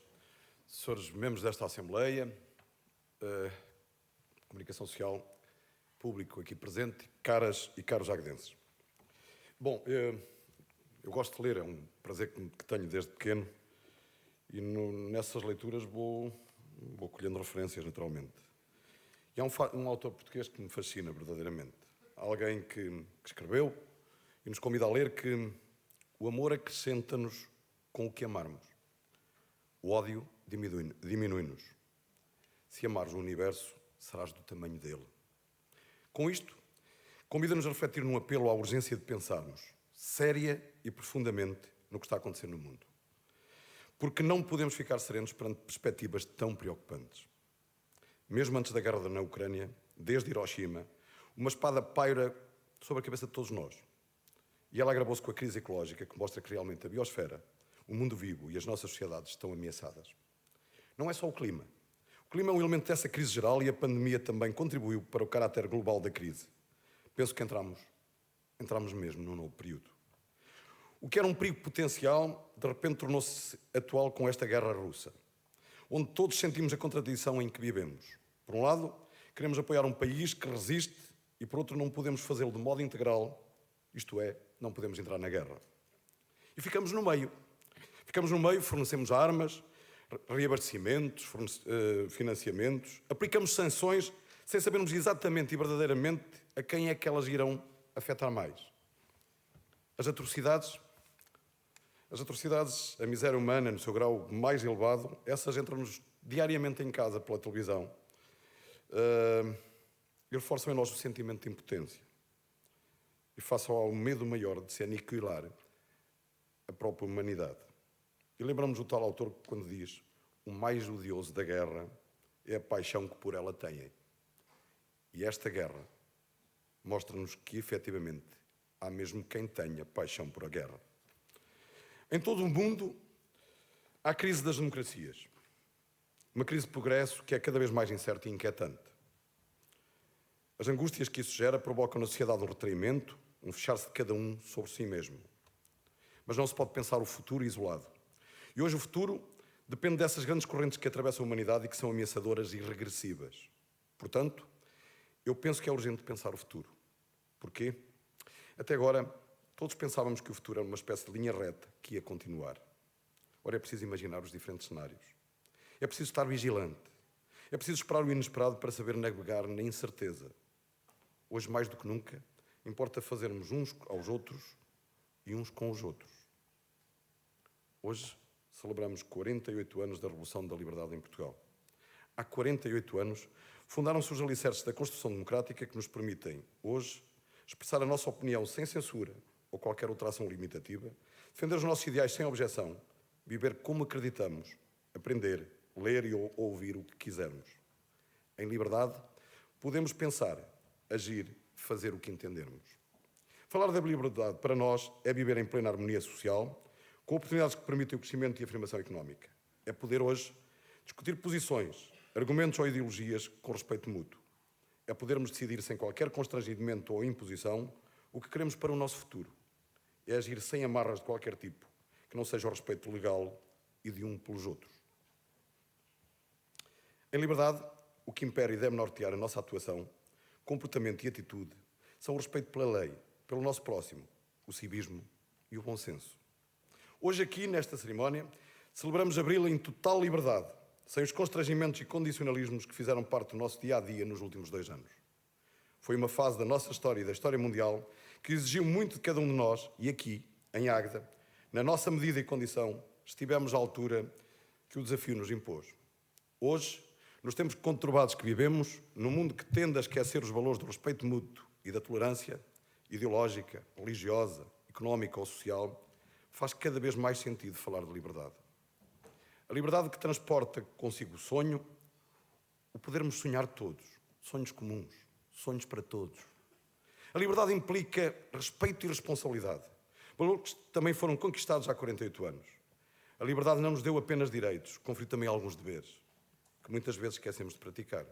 Srs. Membros desta Assembleia, Comunicação Social, público aqui presente, caras e caros aguedenses. Bom, eu gosto de ler, é um prazer que tenho desde pequeno e nessas leituras vou colhendo referências, naturalmente. E há um autor português que me fascina verdadeiramente. Alguém que escreveu e nos convida a ler que o amor acrescenta-nos com o que amarmos. O ódio diminui-nos. Se amares o universo, serás do tamanho dele. Com isto, convida-nos a refletir num apelo à urgência de pensarmos séria e profundamente no que está a acontecer no mundo. Porque não podemos ficar serenos perante perspectivas tão preocupantes. Mesmo antes da guerra na Ucrânia, desde Hiroshima, uma espada paira sobre a cabeça de todos nós. E ela agravou-se com a crise ecológica, que mostra que realmente a biosfera, o mundo vivo e as nossas sociedades estão ameaçadas. Não é só o clima. O clima é um elemento dessa crise geral e a pandemia também contribuiu para o caráter global da crise. Penso que entramos mesmo num novo período. O que era um perigo potencial, de repente tornou-se atual com esta guerra russa, onde todos sentimos a contradição em que vivemos. Por um lado, queremos apoiar um país que resiste e, por outro, não podemos fazê-lo de modo integral, isto é, não podemos entrar na guerra. E ficamos no meio. Ficamos no meio, fornecemos armas, reabastecimentos, financiamentos, aplicamos sanções sem sabermos exatamente e verdadeiramente a quem é que elas irão afetar mais. As atrocidades, a miséria humana no seu grau mais elevado, essas entram-nos diariamente em casa pela televisão e reforçam em nós o sentimento de impotência e façam ao medo maior de se aniquilar a própria humanidade. E lembramos o tal autor quando diz: o mais odioso da guerra é a paixão que por ela têm. E esta guerra mostra-nos que, efetivamente, há mesmo quem tenha paixão por a guerra. Em todo o mundo, há crise das democracias. Uma crise de progresso que é cada vez mais incerta e inquietante. As angústias que isso gera provocam na sociedade um retraimento, um fechar-se de cada um sobre si mesmo. Mas não se pode pensar o futuro isolado. E hoje o futuro depende dessas grandes correntes que atravessam a humanidade e que são ameaçadoras e regressivas. Portanto, eu penso que é urgente pensar o futuro. Porquê? Até agora, todos pensávamos que o futuro era uma espécie de linha reta que ia continuar. Ora, é preciso imaginar os diferentes cenários. É preciso estar vigilante. É preciso esperar o inesperado para saber navegar na incerteza. Hoje, mais do que nunca, importa fazermos uns aos outros e uns com os outros. Hoje, celebramos 48 anos da Revolução da Liberdade em Portugal. Há 48 anos, fundaram-se os alicerces da Constituição Democrática que nos permitem, hoje, expressar a nossa opinião sem censura ou qualquer outra ação limitativa, defender os nossos ideais sem objeção, viver como acreditamos, aprender, ler e ouvir o que quisermos. Em liberdade, podemos pensar, agir, fazer o que entendermos. Falar da liberdade, para nós, é viver em plena harmonia social, com oportunidades que permitem o crescimento e a afirmação económica. É poder hoje discutir posições, argumentos ou ideologias com respeito mútuo. É podermos decidir sem qualquer constrangimento ou imposição o que queremos para o nosso futuro. É agir sem amarras de qualquer tipo, que não seja o respeito legal e de um pelos outros. Em liberdade, o que impera e deve nortear a nossa atuação, comportamento e atitude são o respeito pela lei, pelo nosso próximo, o civismo e e o bom senso. Hoje aqui, nesta cerimónia, celebramos Abril em total liberdade, sem os constrangimentos e condicionalismos que fizeram parte do nosso dia-a-dia nos últimos 2 anos. Foi uma fase da nossa história e da história mundial que exigiu muito de cada um de nós, e aqui, em Águeda, na nossa medida e condição, estivemos à altura que o desafio nos impôs. Hoje, nos tempos conturbados que vivemos, num mundo que tende a esquecer os valores do respeito mútuo e da tolerância ideológica, religiosa, económica ou social, faz cada vez mais sentido falar de liberdade. A liberdade que transporta consigo o sonho, o podermos sonhar todos, sonhos comuns, sonhos para todos. A liberdade implica respeito e responsabilidade, valores que também foram conquistados há 48 anos. A liberdade não nos deu apenas direitos, conferiu também alguns deveres, que muitas vezes esquecemos de praticar.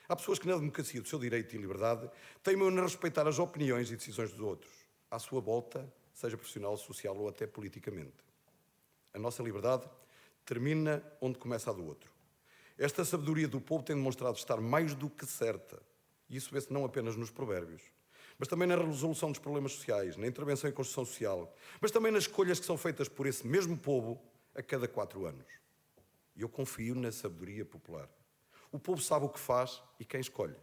Há pessoas que na democracia do seu direito e liberdade teimam em respeitar as opiniões e decisões dos outros, à sua volta, seja profissional, social ou até politicamente. A nossa liberdade termina onde começa a do outro. Esta sabedoria do povo tem demonstrado estar mais do que certa, e isso vê-se não apenas nos provérbios, mas também na resolução dos problemas sociais, na intervenção em construção social, mas também nas escolhas que são feitas por esse mesmo povo a cada 4 anos. E eu confio na sabedoria popular. O povo sabe o que faz e quem escolhe.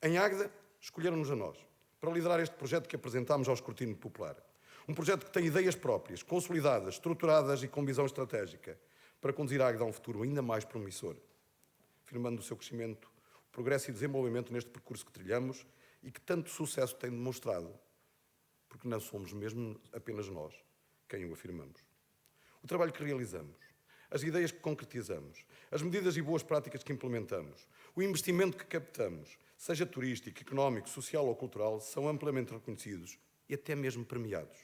Em Águeda, escolheram-nos a nós, para liderar este projeto que apresentámos ao escrutínio popular. Um projeto que tem ideias próprias, consolidadas, estruturadas e com visão estratégica, para conduzir a Águeda a um futuro ainda mais promissor, firmando o seu crescimento, o progresso e desenvolvimento neste percurso que trilhamos e que tanto sucesso tem demonstrado, porque não somos mesmo apenas nós quem o afirmamos. O trabalho que realizamos, as ideias que concretizamos, as medidas e boas práticas que implementamos, o investimento que captamos, seja turístico, económico, social ou cultural, são amplamente reconhecidos e até mesmo premiados.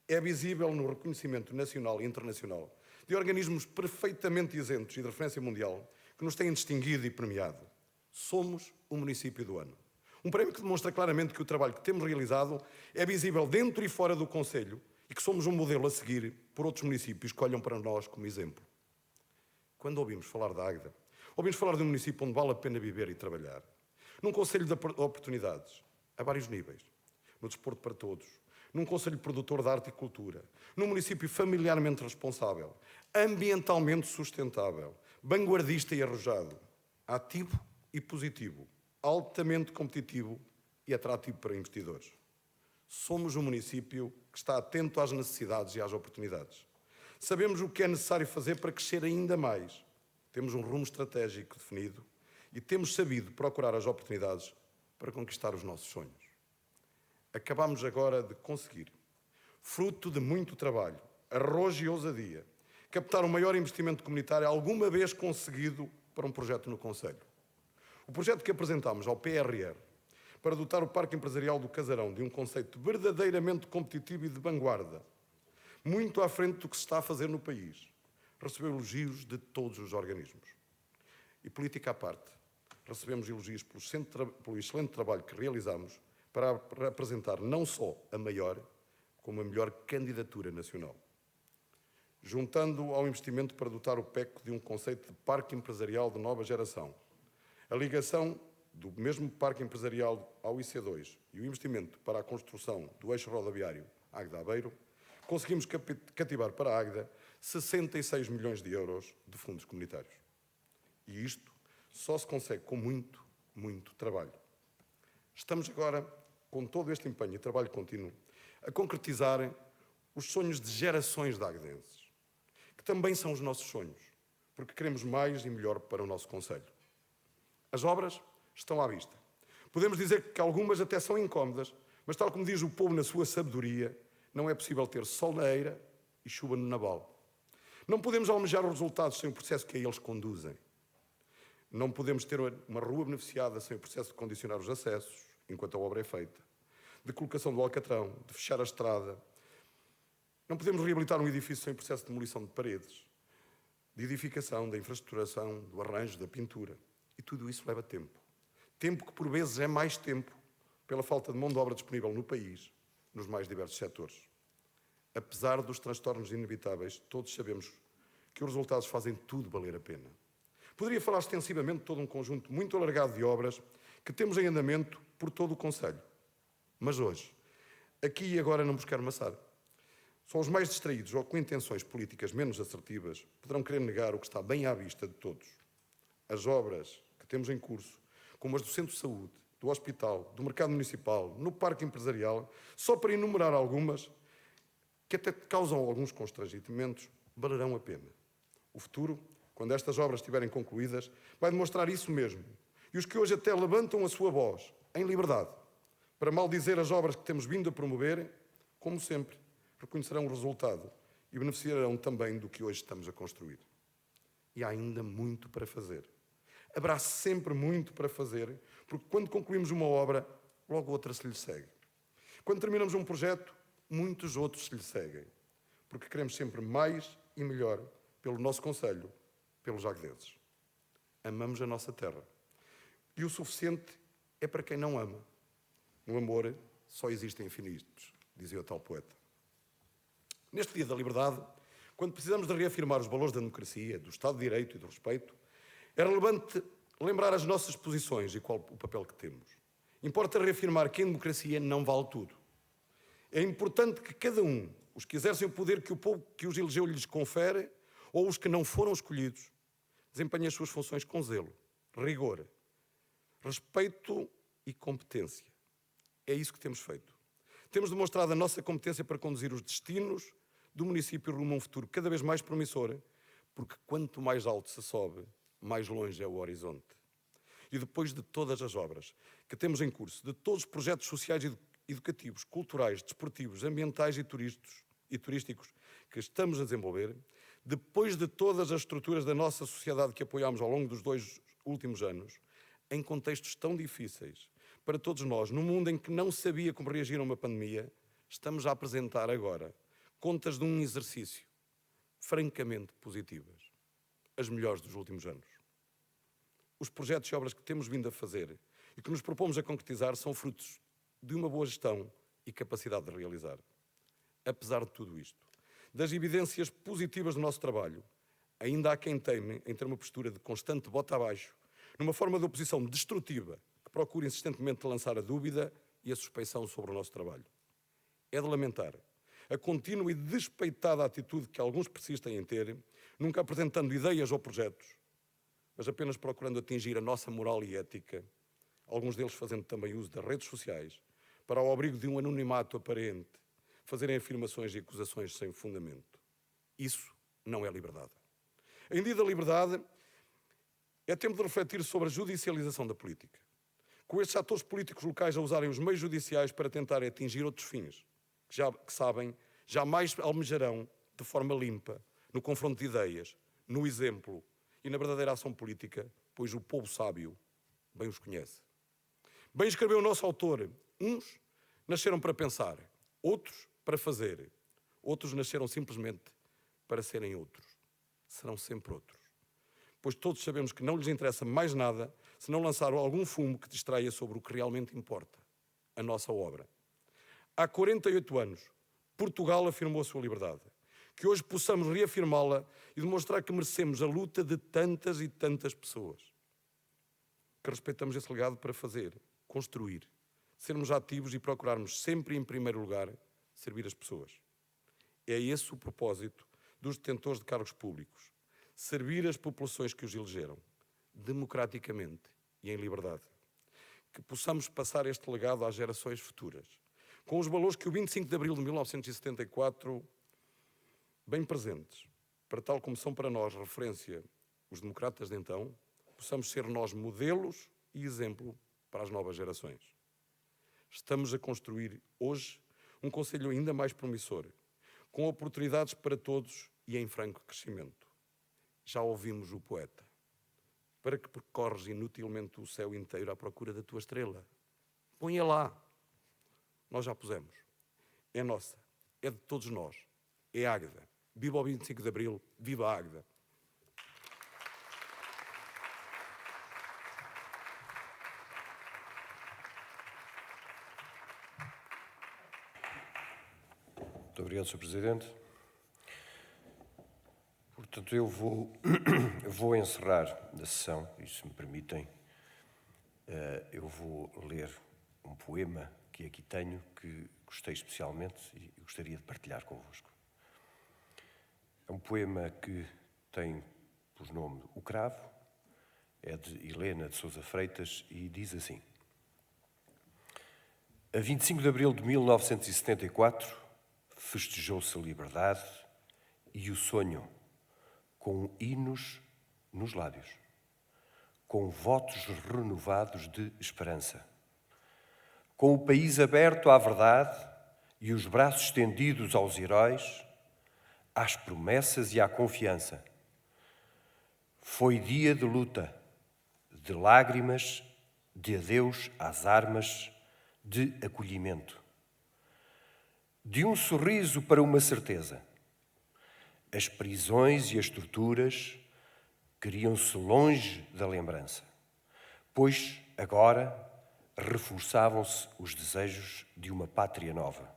É visível no reconhecimento nacional e internacional de organismos perfeitamente isentos e de referência mundial que nos têm distinguido e premiado. Somos o município do ano. Um prémio que demonstra claramente que o trabalho que temos realizado é visível dentro e fora do concelho e que somos um modelo a seguir por outros municípios que olham para nós como exemplo. Quando ouvimos falar da Águeda, ouvimos falar de um município onde vale a pena viver e trabalhar. Num concelho de oportunidades, a vários níveis. No desporto para todos, num concelho produtor de arte e cultura, num município familiarmente responsável, ambientalmente sustentável, vanguardista e arrojado, ativo e positivo, altamente competitivo e atrativo para investidores. Somos um município que está atento às necessidades e às oportunidades. Sabemos o que é necessário fazer para crescer ainda mais. Temos um rumo estratégico definido e temos sabido procurar as oportunidades para conquistar os nossos sonhos. Acabamos agora de conseguir, fruto de muito trabalho, arrojo e ousadia, captar o maior investimento comunitário alguma vez conseguido para um projeto no concelho. O projeto que apresentámos ao PRR para dotar o Parque Empresarial do Casarão de um conceito verdadeiramente competitivo e de vanguarda, muito à frente do que se está a fazer no país, recebeu elogios de todos os organismos. E política à parte, recebemos elogios pelo excelente trabalho que realizamos para apresentar não só a maior, como a melhor candidatura nacional. Juntando ao investimento para dotar o PEC de um conceito de parque empresarial de nova geração, a ligação do mesmo parque empresarial ao IC2 e o investimento para a construção do eixo rodoviário Águeda-Aveiro, conseguimos cativar para a Águeda 66 milhões de euros de fundos comunitários. E isto só se consegue com muito, muito trabalho. Estamos agora, com todo este empenho e trabalho contínuo, a concretizar os sonhos de gerações de aguedenses, que também são os nossos sonhos, porque queremos mais e melhor para o nosso concelho. As obras estão à vista. Podemos dizer que algumas até são incómodas, mas tal como diz o povo na sua sabedoria, não é possível ter sol na eira e chuva no naval. Não podemos almejar os resultados sem o processo que a eles conduzem. Não podemos ter uma rua beneficiada sem o processo de condicionar os acessos, enquanto a obra é feita, de colocação do alcatrão, de fechar a estrada. Não podemos reabilitar um edifício sem o processo de demolição de paredes, de edificação, da infraestruturação, do arranjo, da pintura. E tudo isso leva tempo. Tempo que, por vezes, é mais tempo pela falta de mão de obra disponível no país, nos mais diversos setores. Apesar dos transtornos inevitáveis, todos sabemos que os resultados fazem tudo valer a pena. Poderia falar extensivamente de todo um conjunto muito alargado de obras que temos em andamento por todo o concelho. Mas hoje, aqui e agora não vos quero amassar. Só os mais distraídos ou com intenções políticas menos assertivas poderão querer negar o que está bem à vista de todos. As obras que temos em curso, como as do Centro de Saúde, do Hospital, do Mercado Municipal, no Parque Empresarial, só para enumerar algumas, que até causam alguns constrangimentos, valerão a pena. O futuro, quando estas obras estiverem concluídas, vai demonstrar isso mesmo. E os que hoje até levantam a sua voz, em liberdade, para maldizer as obras que temos vindo a promover, como sempre, reconhecerão o resultado e beneficiarão também do que hoje estamos a construir. E há ainda muito para fazer. Haverá sempre muito para fazer, porque quando concluímos uma obra, logo outra se lhe segue. Quando terminamos um projeto, muitos outros se lhe seguem, porque queremos sempre mais e melhor pelo nosso concelho, pelos agdenses. Amamos a nossa terra. E o suficiente é para quem não ama. No amor só existem infinitos, dizia o tal poeta. Neste Dia da Liberdade, quando precisamos de reafirmar os valores da democracia, do Estado de Direito e do respeito, é relevante lembrar as nossas posições e qual o papel que temos. Importa reafirmar que em democracia não vale tudo. É importante que cada um, os que exercem o poder que o povo que os elegeu lhes confere, ou os que não foram escolhidos, desempenhem as suas funções com zelo, rigor, respeito e competência. É isso que temos feito. Temos demonstrado a nossa competência para conduzir os destinos do município rumo a um futuro cada vez mais promissor, porque quanto mais alto se sobe, mais longe é o horizonte. E depois de todas as obras que temos em curso, de todos os projetos sociais e educativos, culturais, desportivos, ambientais e turísticos que estamos a desenvolver, depois de todas as estruturas da nossa sociedade que apoiámos ao longo dos 2 últimos anos, em contextos tão difíceis, para todos nós, num mundo em que não sabia como reagir a uma pandemia, estamos a apresentar agora contas de um exercício francamente positivas, as melhores dos últimos anos. Os projetos e obras que temos vindo a fazer e que nos propomos a concretizar são frutos de uma boa gestão e capacidade de realizar. Apesar de tudo isto, das evidências positivas do nosso trabalho, ainda há quem teime em ter uma postura de constante bota abaixo, numa forma de oposição destrutiva, que procura insistentemente lançar a dúvida e a suspeição sobre o nosso trabalho. É de lamentar a contínua e despeitada atitude que alguns persistem em ter, nunca apresentando ideias ou projetos, mas apenas procurando atingir a nossa moral e ética, alguns deles fazendo também uso das redes sociais, para ao abrigo de um anonimato aparente, fazerem afirmações e acusações sem fundamento. Isso não é liberdade. Em dia da liberdade, é tempo de refletir sobre a judicialização da política, com estes atores políticos locais a usarem os meios judiciais para tentarem atingir outros fins, que sabem, jamais almejarão de forma limpa, no confronto de ideias, no exemplo e na verdadeira ação política, pois o povo sábio bem os conhece. Bem escreveu o nosso autor, uns nasceram para pensar, outros para fazer, outros nasceram simplesmente para serem outros. Serão sempre outros. Pois todos sabemos que não lhes interessa mais nada se não lançar algum fumo que distraia sobre o que realmente importa, a nossa obra. Há 48 anos, Portugal afirmou a sua liberdade. Que hoje possamos reafirmá-la e demonstrar que merecemos a luta de tantas e tantas pessoas. Que respeitamos esse legado para fazer, construir, sermos ativos e procurarmos sempre, em primeiro lugar, servir as pessoas. É esse o propósito dos detentores de cargos públicos. Servir as populações que os elegeram, democraticamente e em liberdade. Que possamos passar este legado às gerações futuras, com os valores que o 25 de abril de 1974 bem presentes, para tal como são para nós referência os democratas de então, possamos ser nós modelos e exemplo para as novas gerações. Estamos a construir hoje um concelho ainda mais promissor, com oportunidades para todos e em franco crescimento. Já ouvimos o poeta. Para que percorres inutilmente o céu inteiro à procura da tua estrela? Põe-a lá. Nós já pusemos. É nossa. É de todos nós. É Águeda. Viva o 25 de Abril. Viva a Águeda. Muito obrigado, Sr. Presidente. Portanto, eu vou encerrar a sessão, e se me permitem, eu vou ler um poema que aqui tenho, que gostei especialmente e gostaria de partilhar convosco. É um poema que tem por nome O Cravo, é de Helena de Sousa Freitas e diz assim: A 25 de abril de 1974 festejou-se a liberdade e o sonho, com hinos nos lábios, com votos renovados de esperança, com o país aberto à verdade e os braços estendidos aos heróis, às promessas e à confiança. Foi dia de luta, de lágrimas, de adeus às armas, de acolhimento. De um sorriso para uma certeza. As prisões e as torturas queriam-se longe da lembrança, pois agora reforçavam-se os desejos de uma pátria nova,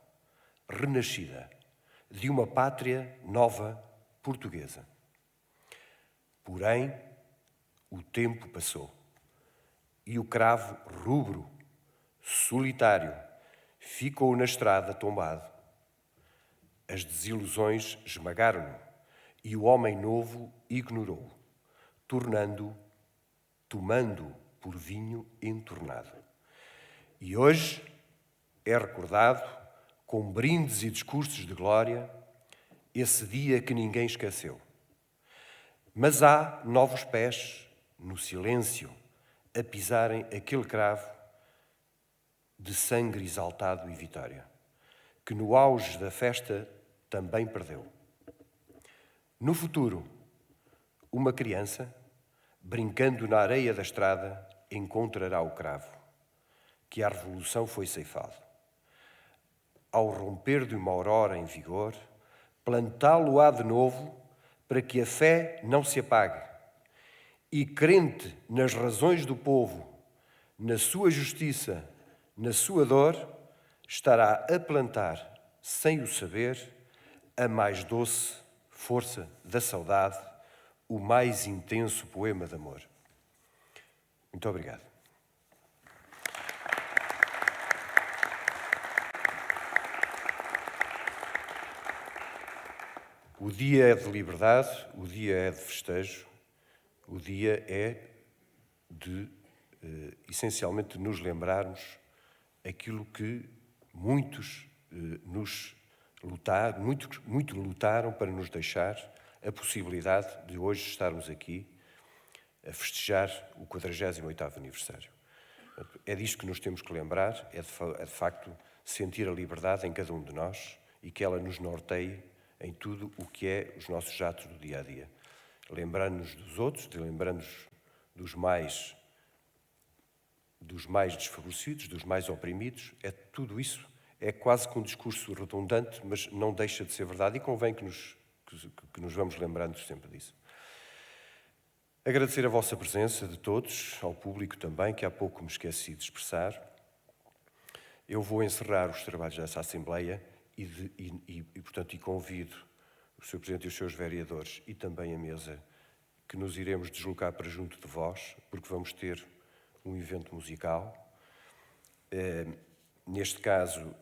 renascida, de uma pátria nova portuguesa. Porém, o tempo passou e o cravo rubro, solitário, ficou na estrada tombado. As desilusões esmagaram-no e o homem novo ignorou, tomando por vinho entornado. E hoje é recordado, com brindes e discursos de glória, esse dia que ninguém esqueceu. Mas há novos pés, no silêncio, a pisarem aquele cravo de sangue exaltado e vitória, que no auge da festa também perdeu. No futuro, uma criança, brincando na areia da estrada, encontrará o cravo, que a revolução foi ceifado. Ao romper de uma aurora em vigor, plantá-lo-á de novo, para que a fé não se apague. E crente nas razões do povo, na sua justiça, na sua dor, estará a plantar, sem o saber, a mais doce força da saudade, o mais intenso poema de amor. Muito obrigado. O dia é de liberdade, o dia é de festejo, o dia é de, essencialmente, nos lembrarmos aquilo que muitos muito lutaram para nos deixar a possibilidade de hoje estarmos aqui a festejar o 48º aniversário. É disto que nos temos que lembrar, é de facto sentir a liberdade em cada um de nós e que ela nos norteie em tudo o que é os nossos atos do dia-a-dia. Lembrando-nos dos outros, lembrando-nos dos mais desfavorecidos, dos mais oprimidos, é tudo isso. É quase que um discurso redundante, mas não deixa de ser verdade e convém que nos vamos lembrando sempre disso. Agradecer a vossa presença de todos, ao público também, que há pouco me esqueci de expressar. Eu vou encerrar os trabalhos dessa Assembleia portanto, convido o Sr. Presidente e os seus vereadores e também a mesa que nos iremos deslocar para junto de vós, porque vamos ter um evento musical. Neste caso,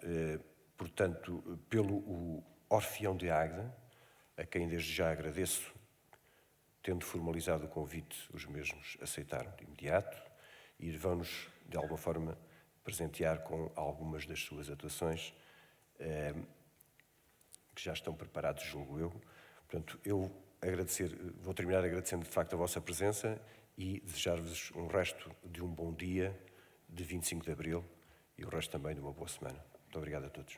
portanto, pelo Orfeão de Águeda, a quem desde já agradeço, tendo formalizado o convite, os mesmos aceitaram de imediato e vão-nos, de alguma forma, presentear com algumas das suas atuações, que já estão preparados, julgo eu. Portanto, vou terminar agradecendo, de facto, a vossa presença e desejar-vos um resto de um bom dia de 25 de Abril e o resto também de uma boa semana. Muito obrigado a todos.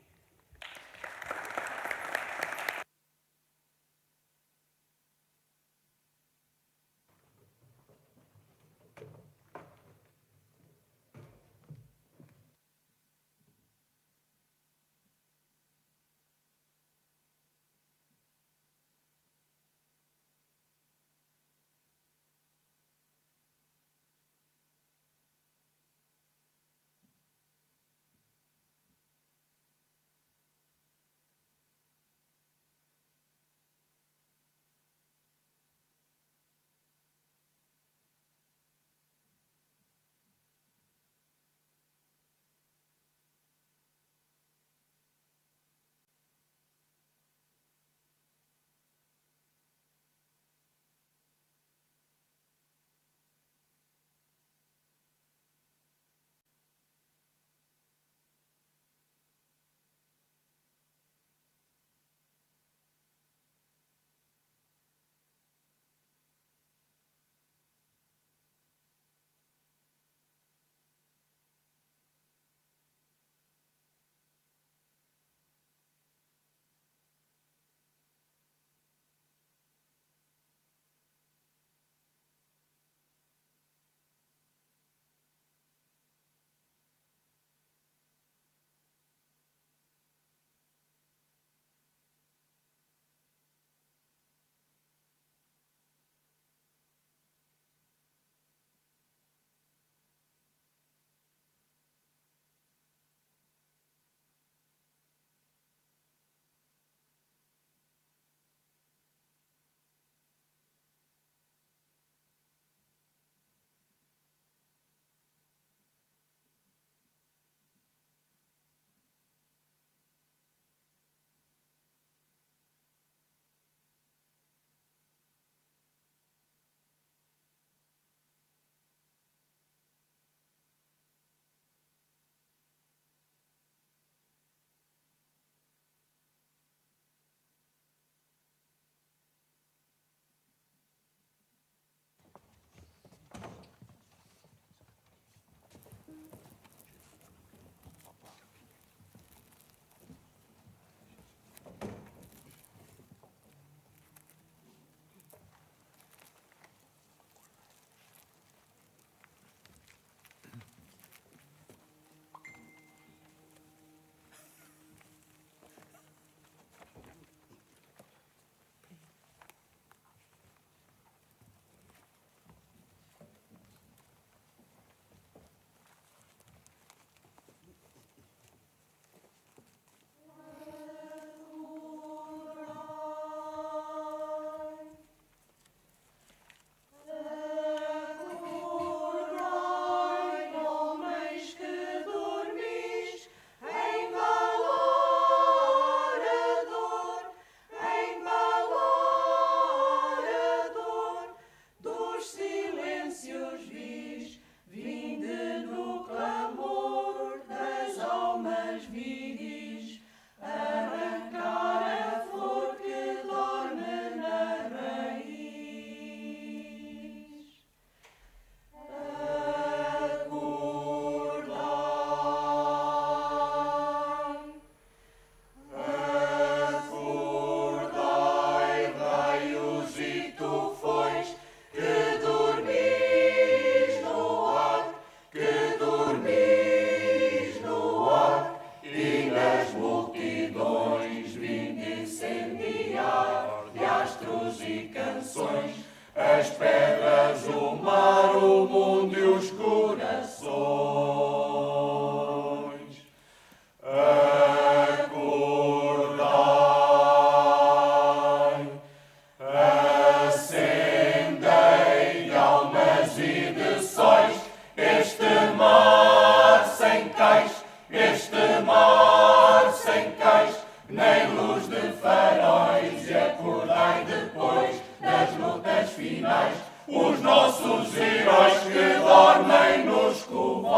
nem luz de faróis, e acordai depois das lutas finais os nossos heróis que dormem nos covais.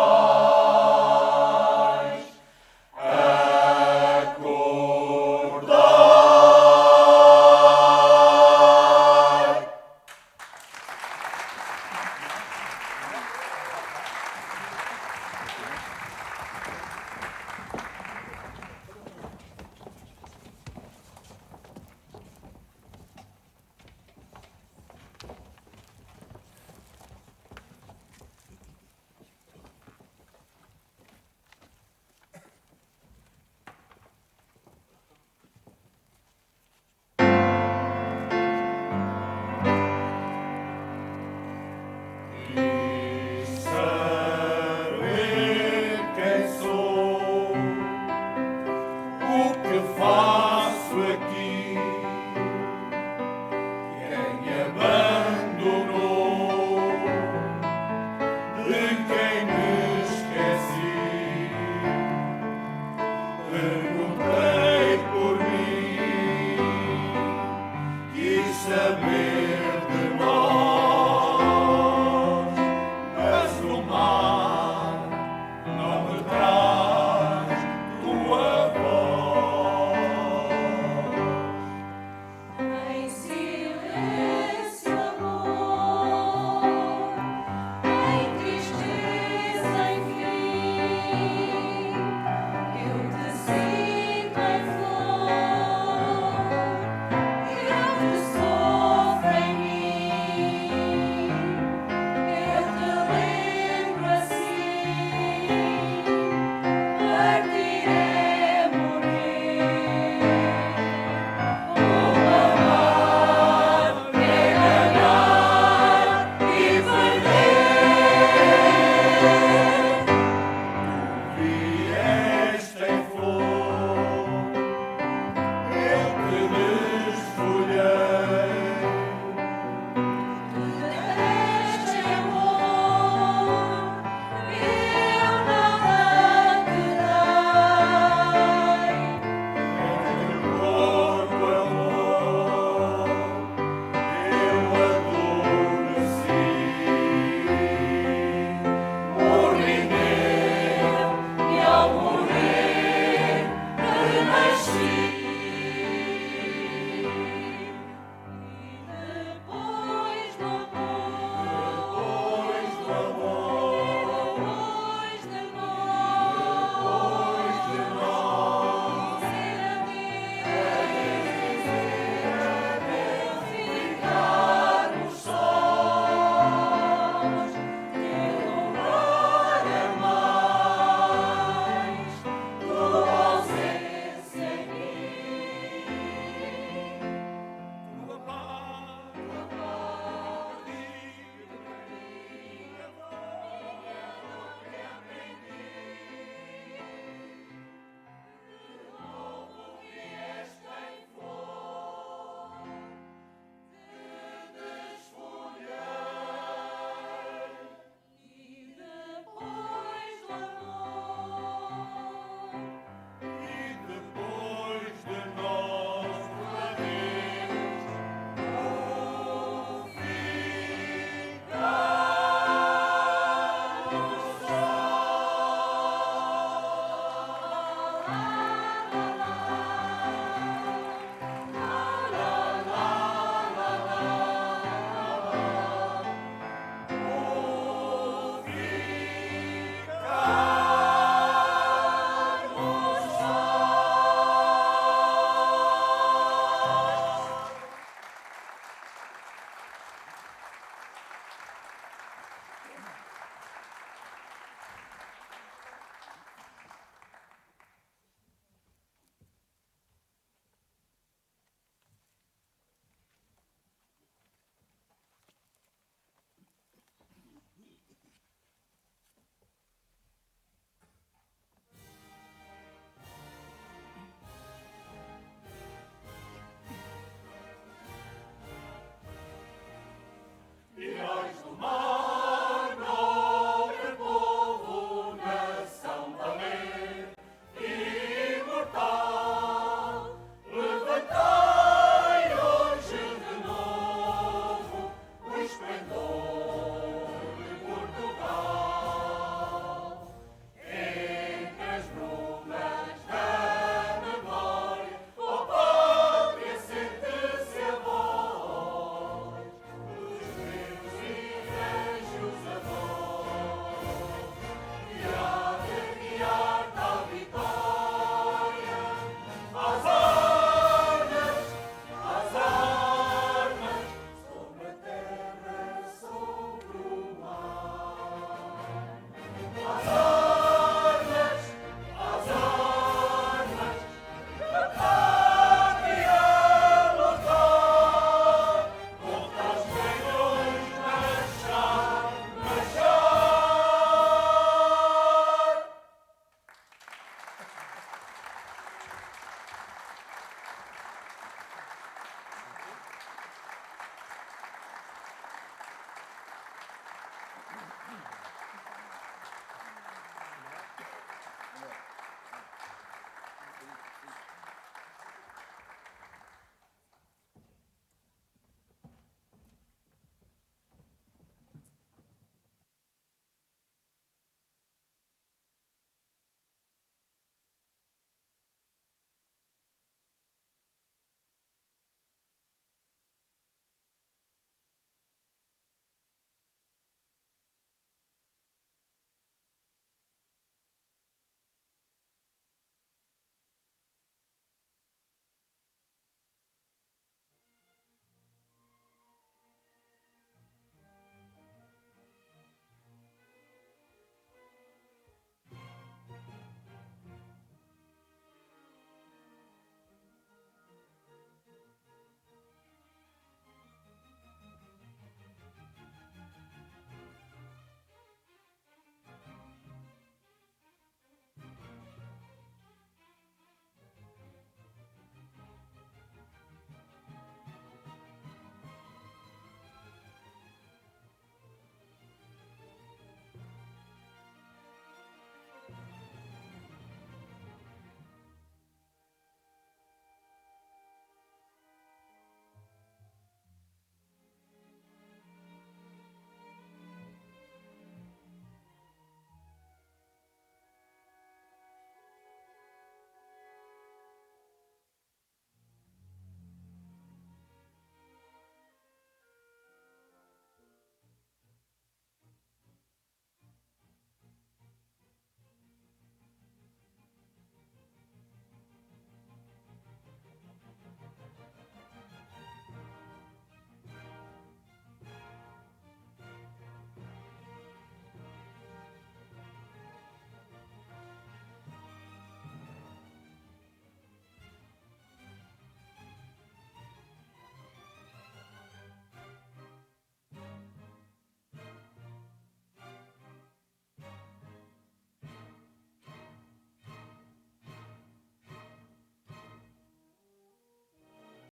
Acordai! Saber quem sou, o que faço.